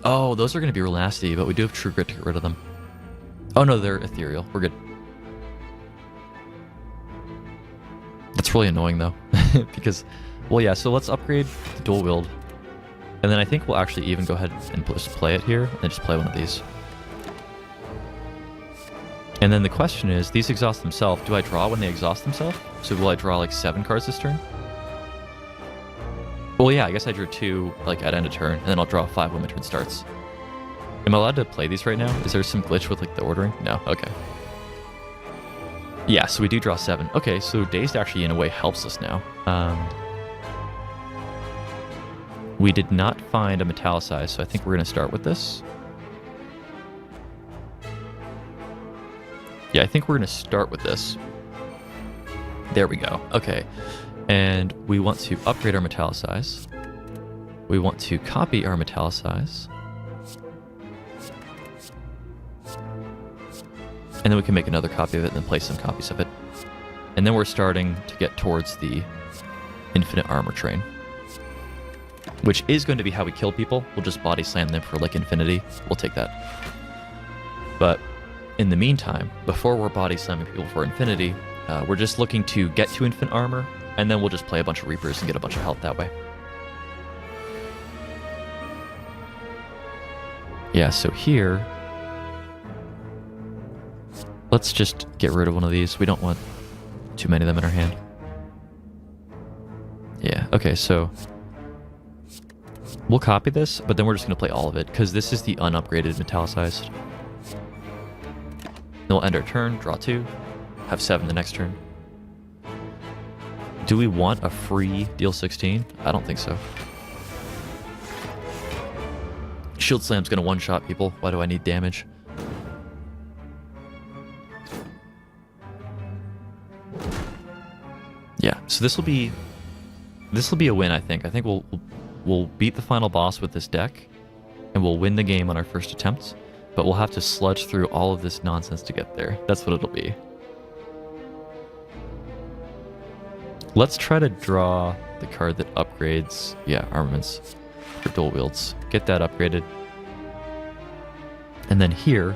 Oh, those are going to be real nasty, but we do have True Grit to get rid of them. Oh no, they're ethereal. We're good. That's really annoying though, because, well, yeah, so let's upgrade the dual wield. And then I think we'll actually even go ahead and just play it here, and just play one of these. And then the question is, these exhaust themselves. Do I draw when they exhaust themselves? So will I draw like 7 cards this turn? Well, yeah, I guess I drew 2 like at end of turn, and then I'll draw 5 when my turn starts. Am I allowed to play these right now? Is there some glitch with like the ordering? No, okay. Yeah, so we do draw 7. Okay, so Dazed actually in a way helps us now. We did not find a Metallicize, so I think we're going to start with this. Yeah, I think we're going to start with this. There we go. Okay. And we want to upgrade our Metallicize. We want to copy our Metallicize. And then we can make another copy of it and then place some copies of it. And then we're starting to get towards the infinite armor train, which is going to be how we kill people. We'll just body slam them for like infinity. We'll take that. But in the meantime, before we're body slamming people for infinity, we're just looking to get to infinite armor, and then we'll just play a bunch of Reapers and get a bunch of health that way. Yeah, so here, let's just get rid of one of these. We don't want too many of them in our hand. Yeah, okay, so we'll copy this, but then we're just going to play all of it, because this is the unupgraded Metallicized. Then we'll end our turn, draw 2, have 7 the next turn. Do we want a free deal 16? I don't think so. Shield Slam's going to one-shot people. Why do I need damage? Yeah, so this will be a win, I think. I think we'll beat the final boss with this deck, and we'll win the game on our first attempt. But we'll have to sludge through all of this nonsense to get there. That's what it'll be. Let's try to draw the card that upgrades, yeah, armaments for dual wields. Get that upgraded. And then here,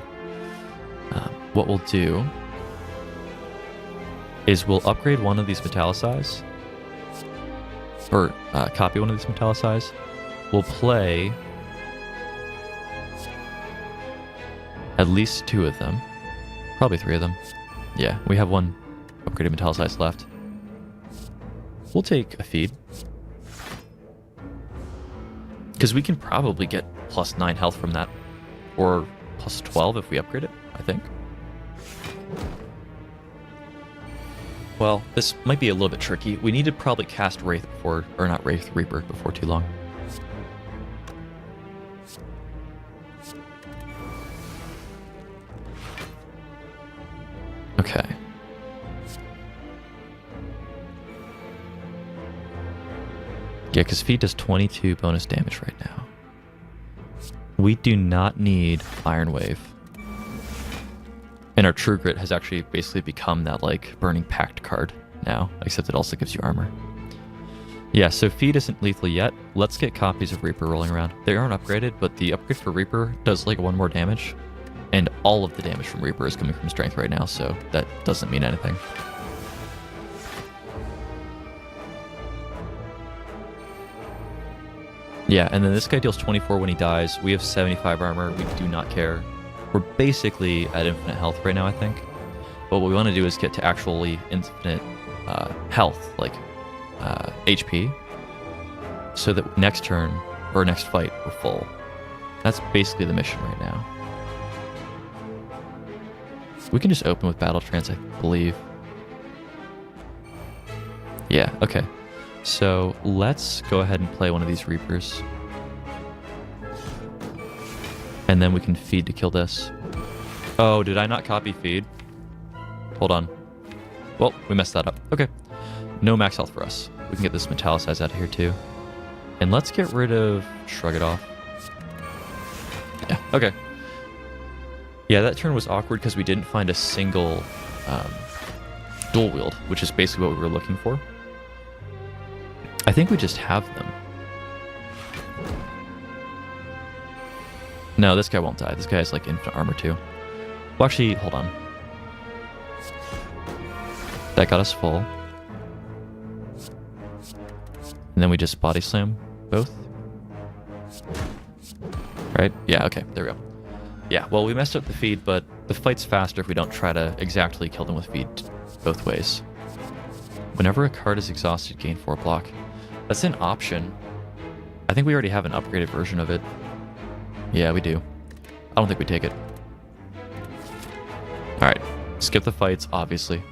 what we'll do is we'll upgrade one of these Metallicize, or copy one of these Metallicize. We'll play at least 2 of them. Probably 3 of them. Yeah, we have 1 upgraded Metallicize left. We'll take a feed, because we can probably get plus 9 health from that, or plus 12 if we upgrade it, I think. Well, this might be a little bit tricky. We need to probably cast Wraith before, or not Wraith, Reaper before too long. Okay. Yeah, because Feed does 22 bonus damage right now. We do not need Iron Wave. And our True Grit has actually basically become that, like, Burning Pact card now, except it also gives you armor. Yeah, so Feed isn't lethal yet. Let's get copies of Reaper rolling around. They aren't upgraded, but the upgrade for Reaper does, like, 1 more damage. And all of the damage from Reaper is coming from Strength right now, so that doesn't mean anything. Yeah, and then this guy deals 24 when he dies. We have 75 armor. We do not care. We're basically at infinite health right now, I think. But what we want to do is get to actually infinite health, like HP, so that next turn or next fight we're full. That's basically the mission right now. We can just open with Battle Trance, I believe. Yeah, okay. So let's go ahead and play one of these Reapers. And then we can feed to kill this. Oh, did I not copy feed? Hold on. Well, we messed that up. Okay. No max health for us. We can get this Metallicize out of here too. And let's get rid of Shrug It Off. Yeah, okay. Yeah, that turn was awkward because we didn't find a single dual wield, which is basically what we were looking for. I think we just have them. No, this guy won't die. This guy has like infinite armor too. Well, actually, hold on. That got us full. And then we just body slam both. Right? Yeah, okay, there we go. Yeah, well, we messed up the feed, but the fight's faster if we don't try to exactly kill them with feed both ways. Whenever a card is exhausted, gain 4 block. That's an option. I think we already have an upgraded version of it. Yeah, we do. I don't think we take it. Alright, skip the fights, obviously.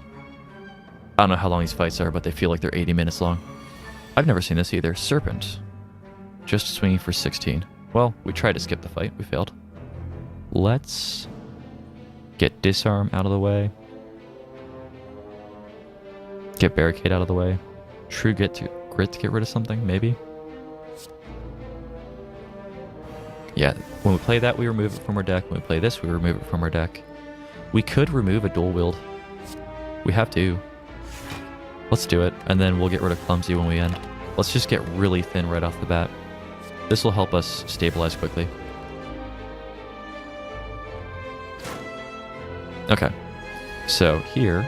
I don't know how long these fights are, but they feel like they're 80 minutes long. I've never seen this either. Serpent. Just swinging for 16. Well, we tried to skip the fight. We failed. Let's get Disarm out of the way. Get Barricade out of the way. True Grit to get rid of something, maybe? Yeah, when we play that, we remove it from our deck. When we play this, we remove it from our deck. We could remove a dual wield. We have to. Let's do it, and then we'll get rid of Clumsy when we end. Let's just get really thin right off the bat. This will help us stabilize quickly. Okay, so here,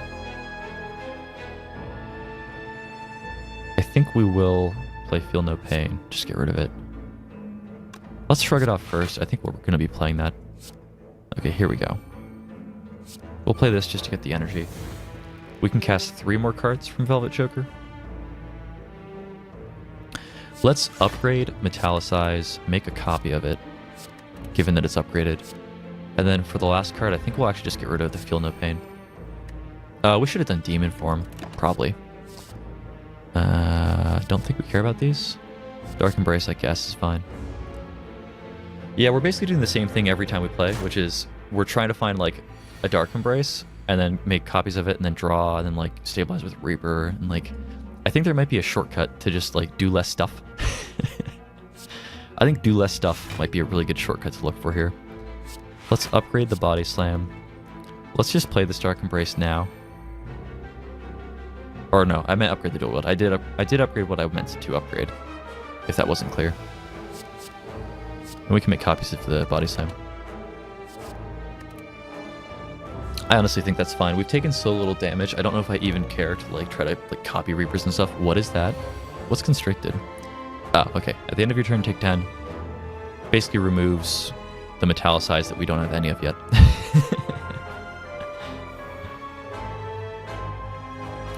I think we will play Feel No Pain. Just get rid of it. Let's Shrug It Off first. I think we're going to be playing that. Okay, here we go. We'll play this just to get the energy. We can cast 3 more cards from Velvet Choker. Let's upgrade Metallicize, make a copy of it, given that it's upgraded. And then for the last card, I think we'll actually just get rid of the Feel No Pain. We should have done Demon Form, probably. Don't think we care about these. Dark Embrace, I guess, is fine. Yeah, we're basically doing the same thing every time we play, which is we're trying to find like a Dark Embrace and then make copies of it and then draw and then like stabilize with Reaper and like I think there might be a shortcut to just like do less stuff. I think do less stuff might be a really good shortcut to look for here. Let's upgrade the Body Slam. Let's just play this Dark Embrace now. Or no, I meant upgrade the dual wield. I did upgrade what I meant to upgrade, if that wasn't clear. And we can make copies of the Body Slam. I honestly think that's fine. We've taken so little damage. I don't know if I even care to like try to like copy Reapers and stuff. What is that? What's constricted? Oh, okay. At the end of your turn, take 10. Basically removes the Metallicize that we don't have any of yet.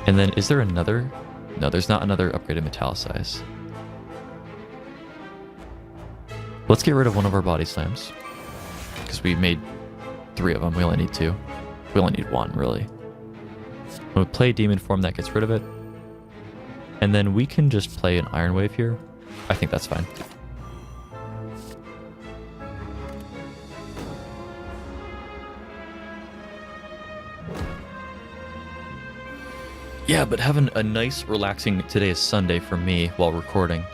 And then is there another? No, there's not another upgraded Metallicize. Let's get rid of one of our Body Slams. Because we made 3 of them. We only need 2. We only need 1, really. When we play Demon Form, that gets rid of it. And then we can just play an Iron Wave here. I think that's fine. Yeah, but having a nice, relaxing... Today is Sunday for me while recording.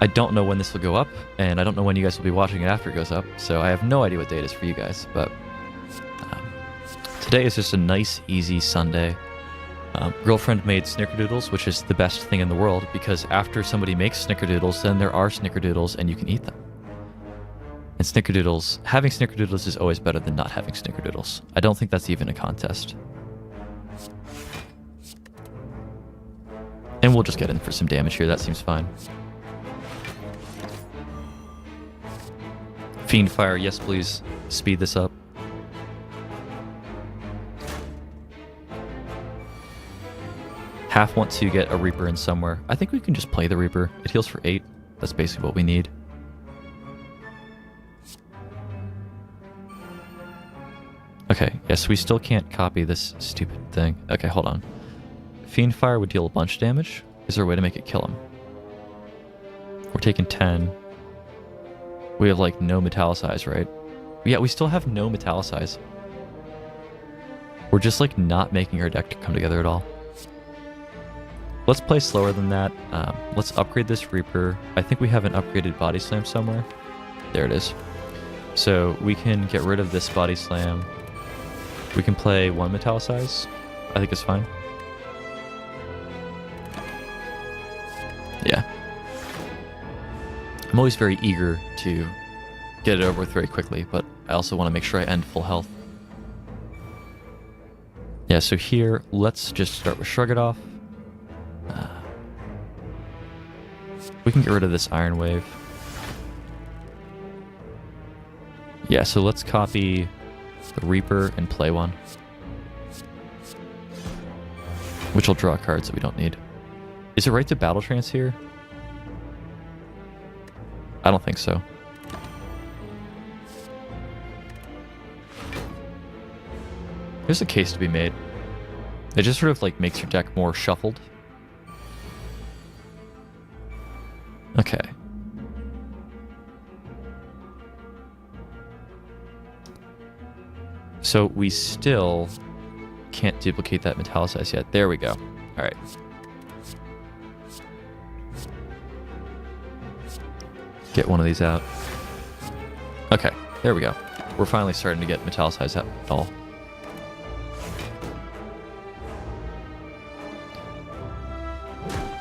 I don't know when this will go up, and I don't know when you guys will be watching it after it goes up, so I have no idea what day it is for you guys, but today is just a nice, easy Sunday. Girlfriend made snickerdoodles, which is the best thing in the world, because after somebody makes snickerdoodles, then there are snickerdoodles, and you can eat them. And snickerdoodles, having snickerdoodles is always better than not having snickerdoodles. I don't think that's even a contest. And we'll just get in for some damage here, that seems fine. Fiendfire, yes please, speed this up. Half want to get a Reaper in somewhere. I think we can just play the Reaper. It heals for 8. That's basically what we need. Okay, yes, we still can't copy this stupid thing. Okay, hold on. Fiend Fire would deal a bunch of damage. Is there a way to make it kill him? We're taking 10. We have, like, no Metallicize, right? Yeah, we still have no Metallicize. We're just, like, not making our deck to come together at all. Let's play slower than that. Let's upgrade this Reaper. I think we have an upgraded Body Slam somewhere. There it is. So we can get rid of this Body Slam. We can play 1 Metallicize. I think it's fine. Yeah. I'm always very eager to get it over with very quickly, but I also want to make sure I end full health. Yeah, so here, let's just start with Shrug It Off. We can get rid of this Iron Wave. Yeah, so let's copy the Reaper and play 1. Which will draw cards that we don't need. Is it right to Battle Trance here? I don't think so. There's a case to be made. It just sort of like makes your deck more shuffled. Okay. So we still can't duplicate that Metallicize yet. There we go. All right. Get one of these out. Okay, there we go. We're finally starting to get Metallicize out at all.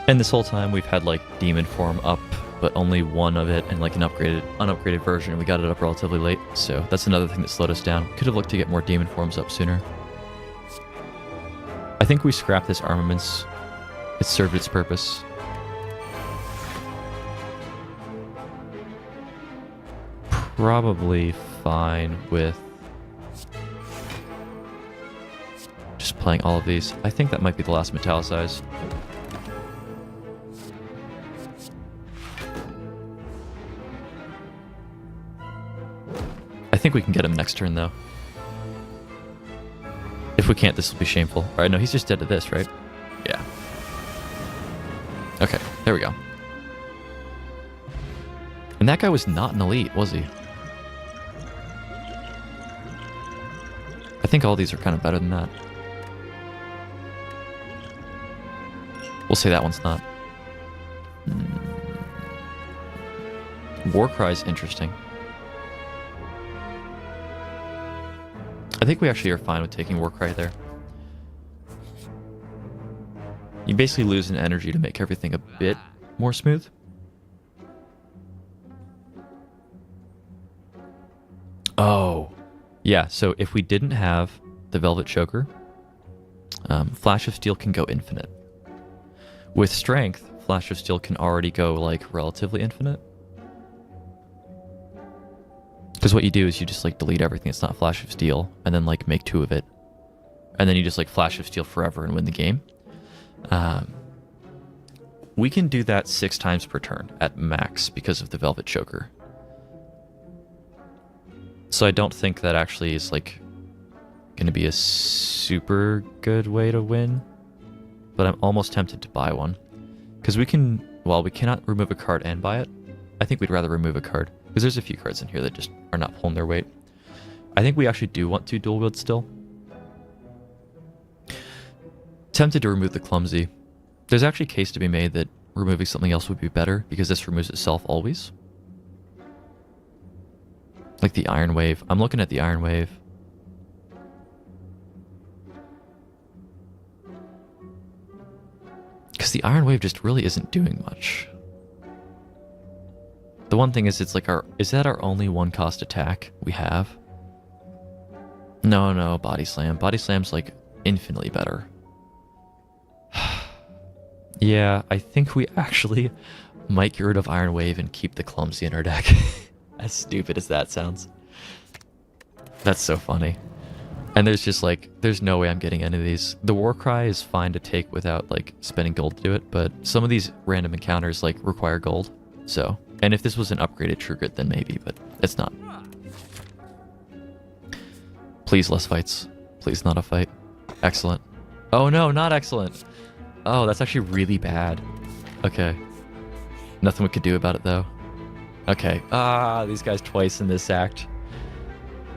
And this whole time we've had like Demon Form up, but only one of it and like an unupgraded version. We got it up relatively late, so that's another thing that slowed us down. Could have looked to get more Demon Forms up sooner. I think we scrapped this Armaments. It served its purpose. Probably fine with just playing all of these. I think that might be the last Metallicize. I think we can get him next turn, though. If we can't, this will be shameful. All right, no, he's just dead to this, right? Yeah. Okay, there we go. And that guy was not an elite, was he? I think all these are kind of better than that. We'll say that one's not. Warcry is interesting. I think we actually are fine with taking Warcry there. You basically lose an energy to make everything a bit more smooth. Oh, yeah, so if we didn't have the Velvet Choker, Flash of Steel can go infinite. With Strength, Flash of Steel can already go, like, relatively infinite. Because what you do is you just, like, delete everything that's not Flash of Steel, and then, like, make 2 of it. And then you just, like, Flash of Steel forever and win the game. We can do that 6 times per turn at max because of the Velvet Choker. So I don't think that actually is, like, going to be a super good way to win. But I'm almost tempted to buy one. Because we can... Well, we cannot remove a card and buy it. I think we'd rather remove a card. Because there's a few cards in here that just are not pulling their weight. I think we actually do want to dual wield still. Tempted to remove the Clumsy. There's actually a case to be made that removing something else would be better. Because this removes itself always. Like the Iron Wave. I'm looking at the Iron Wave. Because the Iron Wave just really isn't doing much. The one thing is, it's like our... Is that our only 1-cost attack we have? No, Body Slam. Body Slam's like infinitely better. Yeah, I think we actually might get rid of Iron Wave and keep the Clumsy in our deck. As stupid as that sounds. That's so funny. And there's just like, there's no way I'm getting any of these. The Warcry is fine to take without like spending gold to do it, but some of these random encounters like require gold. So, and if this was an upgraded True Grit, then maybe, but it's not. Please less fights. Please not a fight. Excellent. Oh no, not excellent. Oh, that's actually really bad. Okay. Nothing we could do about it though. Okay. These guys twice in this act.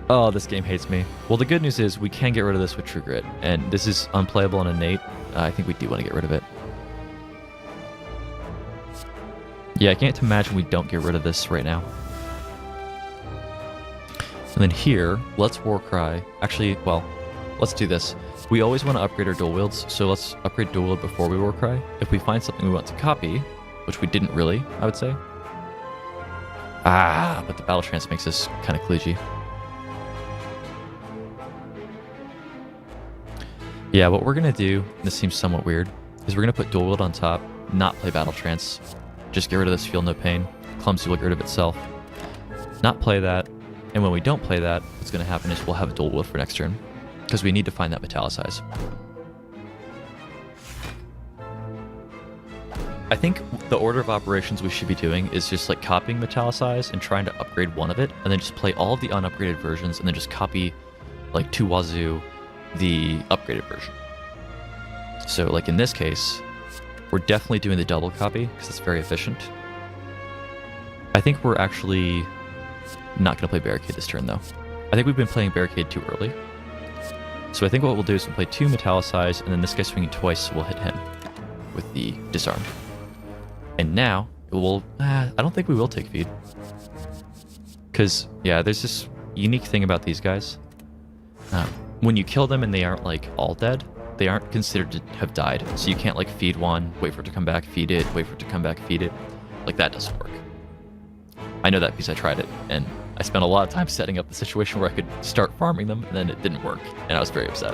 Oh, this game hates me. Well, the good news is we can get rid of this with True Grit, and this is unplayable on innate. I think we do want to get rid of it. Yeah, I can't imagine we don't get rid of this right now. And then here, let's Warcry. Actually, well, let's do this. We always want to upgrade our dual wields, so let's upgrade dual wield before we Warcry. If we find something we want to copy, which we didn't really, I would say. But the battle trance makes this kind of kludgy. Yeah, what we're going to do, this seems somewhat weird, is we're going to put dual wield on top, not play battle trance, just get rid of this feel no pain, clumsy will get rid of itself, not play that, and when we don't play that, what's going to happen is we'll have a dual wield for next turn, because we need to find that metallicize. I think the order of operations we should be doing is just like copying metallicize and trying to upgrade one of it, and then just play all of the unupgraded versions, and then just copy like to wazoo the upgraded version. So like in this case, we're definitely doing the double copy because it's very efficient. I think we're actually not going to play Barricade this turn though. I think we've been playing Barricade too early. So I think what we'll do is we'll play 2 metallicize, and then this guy swinging twice, so we'll hit him with the disarm. And now, we'll, I don't think we will take feed. Because, yeah, there's this unique thing about these guys. When you kill them and they aren't, like, all dead, they aren't considered to have died. So you can't, like, feed one, wait for it to come back, feed it, wait for it to come back, feed it. Like, that doesn't work. I know that because I tried it, and I spent a lot of time setting up the situation where I could start farming them, and then it didn't work, and I was very upset.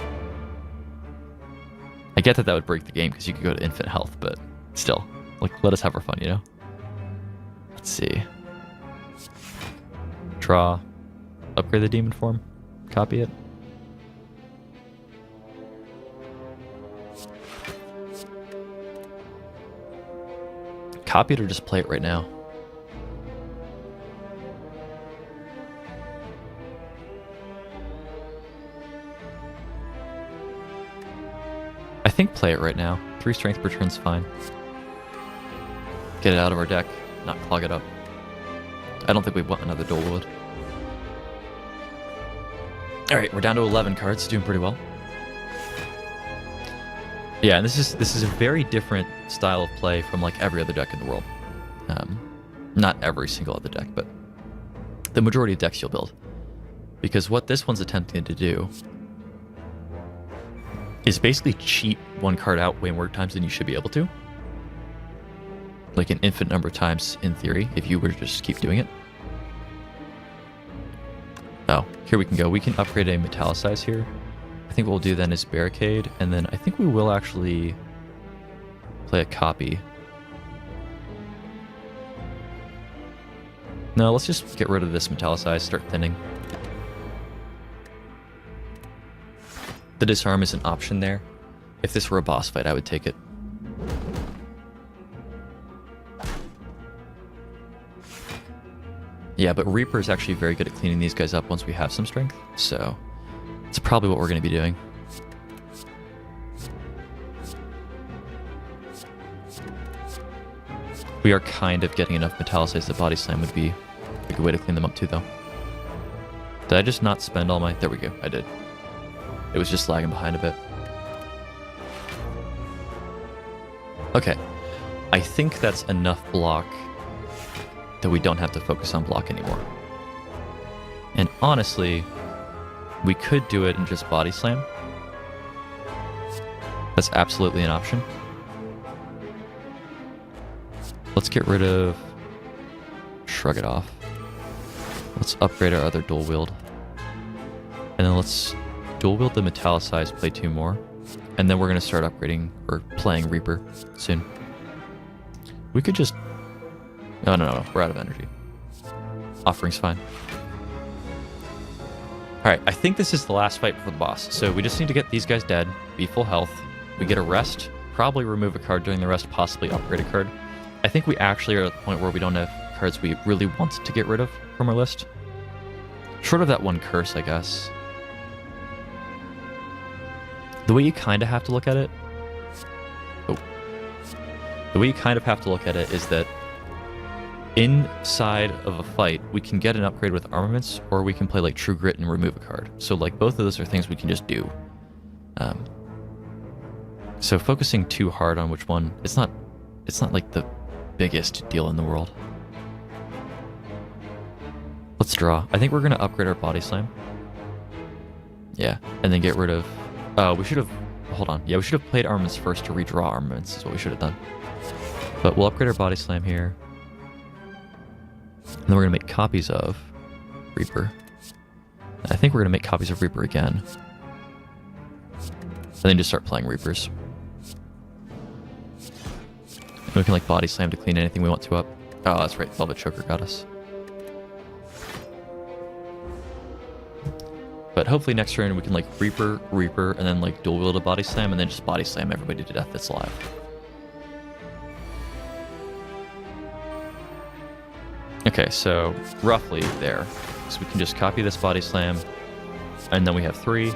I get that that would break the game because you could go to infinite health, but still, like, let us have our fun, you know? Let's see. Draw. Upgrade the demon form. Copy it. Copy it or just play it right now? I think play it right now. 3 strength per turn's fine. Get it out of our deck, not clog it up. I don't think we want another dual wield. Alright, we're down to 11 cards, doing pretty well. Yeah, and this is a very different style of play from like every other deck in the world. Not every single other deck, but the majority of decks you'll build. Because what this one's attempting to do is basically cheat one card out way more times than you should be able to. Like an infinite number of times in theory, if you were to just keep doing it. Oh, here we can go. We can upgrade a metallicize here. I think what we'll do then is barricade, and then I think we will actually play a copy. No, let's just get rid of this metallicize, start thinning. The disarm is an option there. If this were a boss fight, I would take it. Yeah, but Reaper is actually very good at cleaning these guys up once we have some strength, so it's probably what we're going to be doing. We are kind of getting enough metallicize that body slam would be a good way to clean them up too, though. Did I just not spend all my... There we go, I did. It was just lagging behind a bit. Okay. I think that's enough block that we don't have to focus on block anymore. And honestly, we could do it and just body slam. That's absolutely an option. Let's get rid of... Shrug it off. Let's upgrade our other dual wield. And then let's dual wield the metallicize, play 2 more. And then we're going to start upgrading, or playing Reaper soon. We could just... No, we're out of energy. Offering's fine. Alright, I think this is the last fight before the boss. So we just need to get these guys dead, be full health. We get a rest, probably remove a card during the rest, possibly upgrade a card. I think we actually are at the point where we don't have cards we really want to get rid of from our list. Short of that one curse, I guess. The way you kind of have to look at it... Oh. The way you kind of have to look at it is that inside of a fight, we can get an upgrade with armaments, or we can play like True Grit and remove a card. So like both of those are things we can just do. So focusing too hard on which one, it's not like the biggest deal in the world. Let's draw. I think we're gonna upgrade our body slam. Yeah, and then get rid of. We should have. Hold on. Yeah, we should have played armaments first to redraw armaments. Is what we should have done. But we'll upgrade our body slam here. And then we're going to make copies of Reaper. I think we're going to make copies of Reaper again. And then just start playing Reapers. And we can like body slam to clean anything we want to up. Oh, that's right. Velvet Choker got us. But hopefully next turn we can like Reaper, and then like dual wield a body slam, and then just body slam everybody to death that's alive. Okay, so roughly there. So we can just copy this body slam, and then we have 3.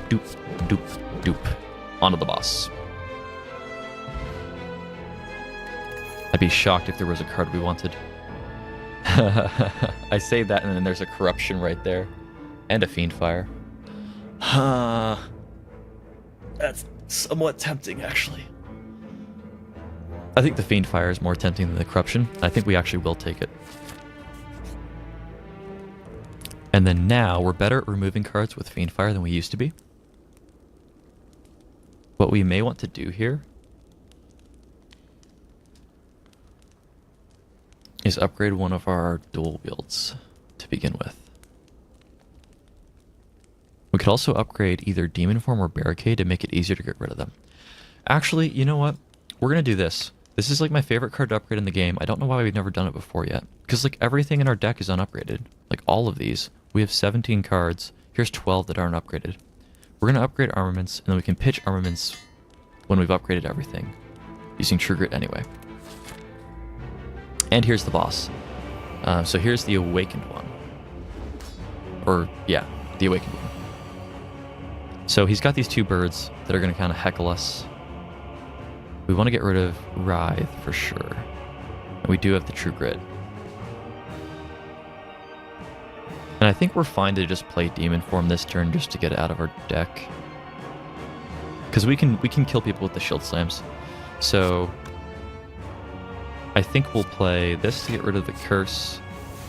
Doop, doop, doop. Onto the boss. I'd be shocked if there was a card we wanted. I say that, and then there's a corruption right there. And a Fiend Fire. That's somewhat tempting, actually. I think the Fiend Fire is more tempting than the Corruption. I think we actually will take it. And then now, we're better at removing cards with Fiend Fire than we used to be. What we may want to do here is upgrade one of our dual wields to begin with. We could also upgrade either Demon Form or Barricade to make it easier to get rid of them. Actually, you know what? We're going to do this. This is like my favorite card to upgrade in the game. I don't know why we've never done it before yet. Because like everything in our deck is unupgraded. Like all of these. We have 17 cards. Here's 12 that aren't upgraded. We're going to upgrade armaments, and then we can pitch armaments when we've upgraded everything. Using True Grit anyway. And here's the boss. So here's the Awakened one. Or, yeah, the Awakened one. So he's got these 2 birds that are going to kind of heckle us. We want to get rid of Writhe for sure. And we do have the True Grit. And I think we're fine to just play Demon Form this turn just to get it out of our deck. Because we can kill people with the Shield Slams. So I think we'll play this to get rid of the Curse,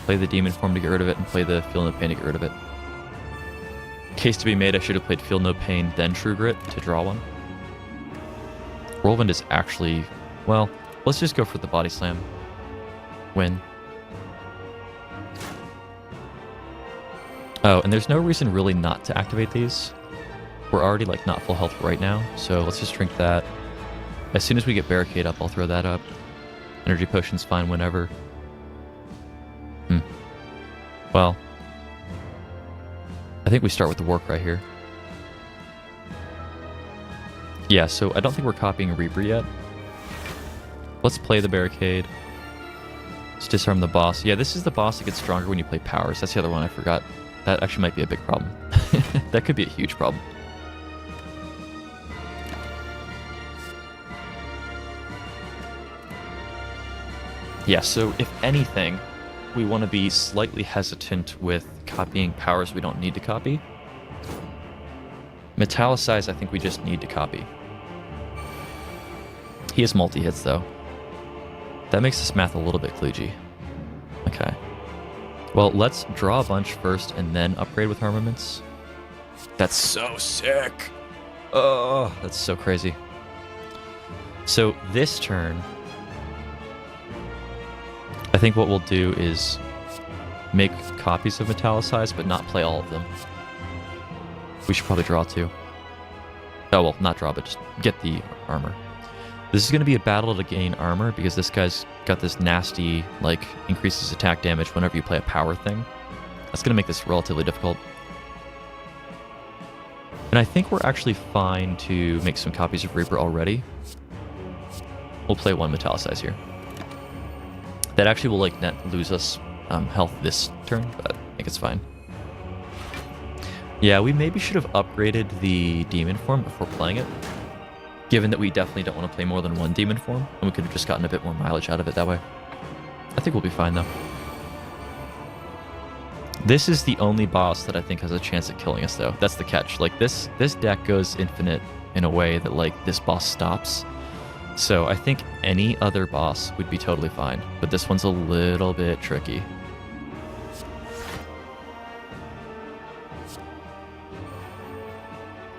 play the Demon Form to get rid of it, and play the Feel No Pain to get rid of it. Case to be made, I should have played Feel No Pain, then True Grit to draw one. Whirlwind is actually... Well, let's just go for the Body Slam. Win. Oh, and there's no reason really not to activate these. We're already like not full health right now, so let's just drink that. As soon as we get Barricade up, I'll throw that up. Energy Potion's fine whenever. Well... I think we start with the War Cry here. Yeah, so I don't think we're copying Reaper yet. Let's play the Barricade. Let's disarm the boss. Yeah, this is the boss that gets stronger when you play powers. That's the other one I forgot. That actually might be a big problem. That could be a huge problem. Yeah, so if anything, we want to be slightly hesitant with copying powers we don't need to copy. Metallicize, I think we just need to copy. He has multi-hits, though. That makes this math a little bit kludgy. Okay. Well, let's draw a bunch first and then upgrade with armaments. That's so sick! Oh, that's so crazy. So this turn, I think what we'll do is make copies of Metallicize, but not play all of them. We should probably draw 2. Oh, well, not draw, but just get the armor. This is going to be a battle to gain armor, because this guy's got this nasty, like, increases attack damage whenever you play a power thing. That's going to make this relatively difficult. And I think we're actually fine to make some copies of Reaper already. We'll play one Metallicize here. That actually will like net lose us health this turn, but I think it's fine. Yeah, we maybe should have upgraded the demon form before playing it, given that we definitely don't want to play more than one demon form, and we could have just gotten a bit more mileage out of it that way. I think we'll be fine though. This is the only boss that I think has a chance at killing us though. That's the catch. Like this deck goes infinite in a way that like this boss stops. So I think any other boss would be totally fine, but this one's a little bit tricky.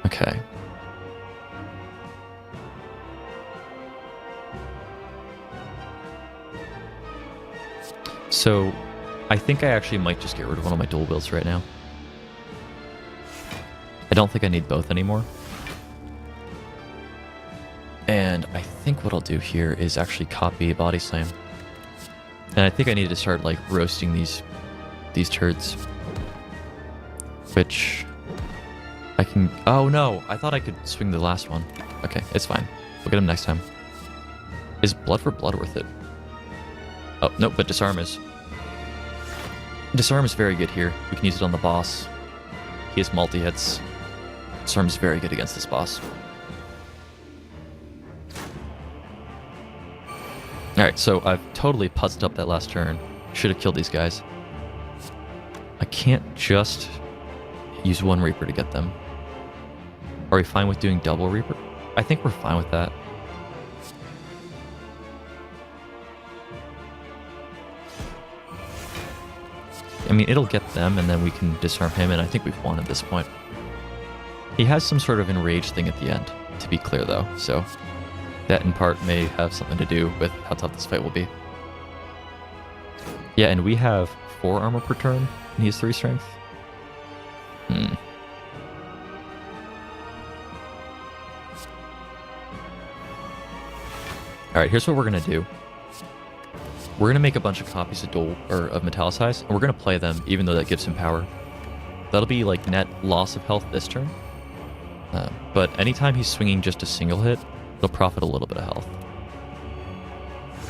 Okay. So I think I actually might just get rid of one of my dual wields right now. I don't think I need both anymore. And I think what I'll do here is actually copy Body Slam. And I think I need to start like roasting these turds. Which I can... Oh no, I thought I could swing the last one. Okay, it's fine. We'll get him next time. Is Blood for Blood worth it? Oh, no, but Disarm is. Disarm is very good here. We can use it on the boss. He has multi-hits. Disarm is very good against this boss. Alright, so I've totally putzed up that last turn. Should have killed these guys. I can't just use one Reaper to get them. Are we fine with doing double Reaper? I think we're fine with that. I mean, it'll get them, and then we can disarm him, and I think we've won at this point. He has some sort of enraged thing at the end, to be clear, though, so that in part may have something to do with how tough this fight will be. Yeah, and we have 4 armor per turn, and he has 3 strength. Alright, here's what we're going to do. We're going to make a bunch of copies of Metallicize, and we're going to play them, even though that gives him power. That'll be like net loss of health this turn. But anytime he's swinging just a single hit, he'll profit a little bit of health.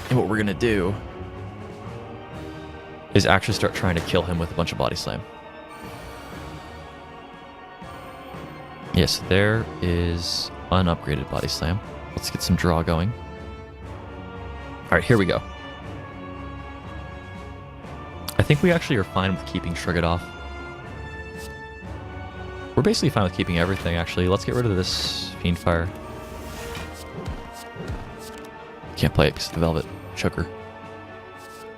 And what we're going to do is actually start trying to kill him with a bunch of Body Slam. Yes, there is unupgraded Body Slam. Let's get some draw going. Alright, here we go. I think we actually are fine with keeping Shrug It Off. We're basically fine with keeping everything, actually. Let's get rid of this Fiendfire. Can't play it because of the Velvet Choker.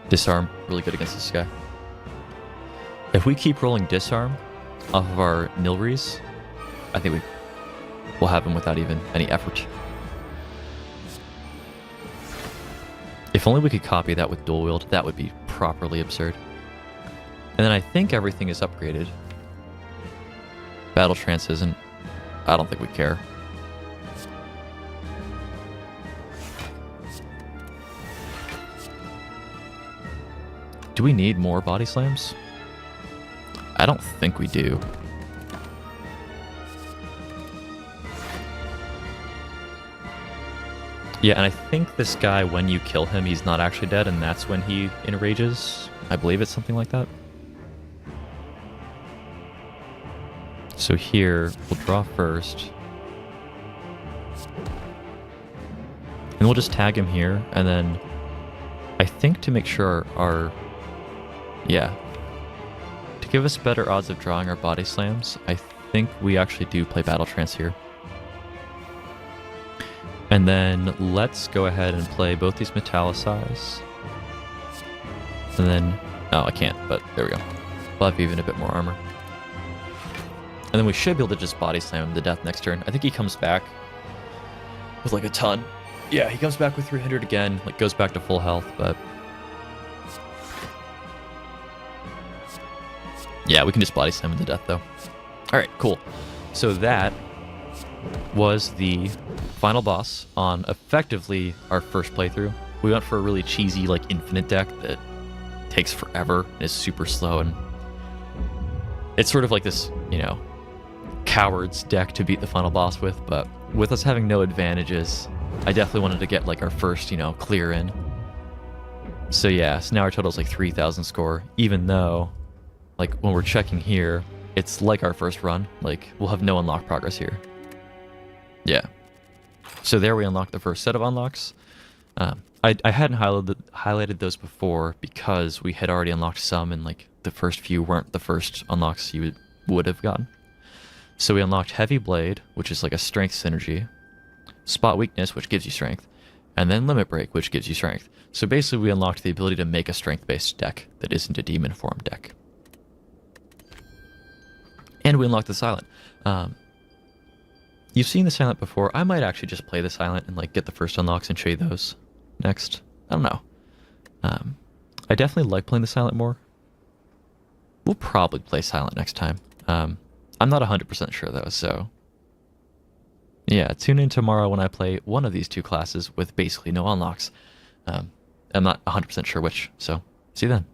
Disarm, really good against this guy. If we keep rolling Disarm off of our Nilries, I think we'll have him without even any effort. If only we could copy that with Dual Wield, that would be properly absurd. And then I think everything is upgraded. Battle Trance isn't. I don't think we care. Do we need more Body Slams? I don't think we do. Yeah, and I think this guy, when you kill him, he's not actually dead, and that's when he enrages. I believe it's something like that. So here, we'll draw first. And we'll just tag him here, and then I think to make sure yeah. To give us better odds of drawing our Body Slams, I think we actually do play Battle Trance here. And then let's go ahead and play both these Metallicize. And then... Oh, I can't, but there we go. We'll have even a bit more armor. And then we should be able to just Body Slam him to death next turn. I think he comes back with like a ton. Yeah, he comes back with 300 again. Like, goes back to full health, but... Yeah, we can just Body Slam him to death, though. Alright, cool. So that was the final boss on effectively our first playthrough. We went for a really cheesy, like, infinite deck that takes forever and is super slow, and it's sort of like this, coward's deck to beat the final boss with, but with us having no advantages, I definitely wanted to get like our first, clear in. So yeah, so now our total is like 3,000 score, even though, like, when we're checking here, it's like our first run. Like, we'll have no unlock progress here. Yeah. So there we unlocked the first set of unlocks. I hadn't highlighted those before because we had already unlocked some, and like the first few weren't the first unlocks you would have gotten. So we unlocked Heavy Blade, which is like a strength synergy, Spot Weakness, which gives you strength, and then Limit Break, which gives you strength. So basically we unlocked the ability to make a strength-based deck that isn't a demon form deck. And we unlocked the Silent. You've seen the Silent before. I might actually just play the Silent and like get the first unlocks and show you those next. I don't know. I definitely like playing the Silent more. We'll probably play Silent next time. I'm not 100% sure though, so yeah, tune in tomorrow when I play one of these two classes with basically no unlocks. I'm not 100% sure which, so see you then.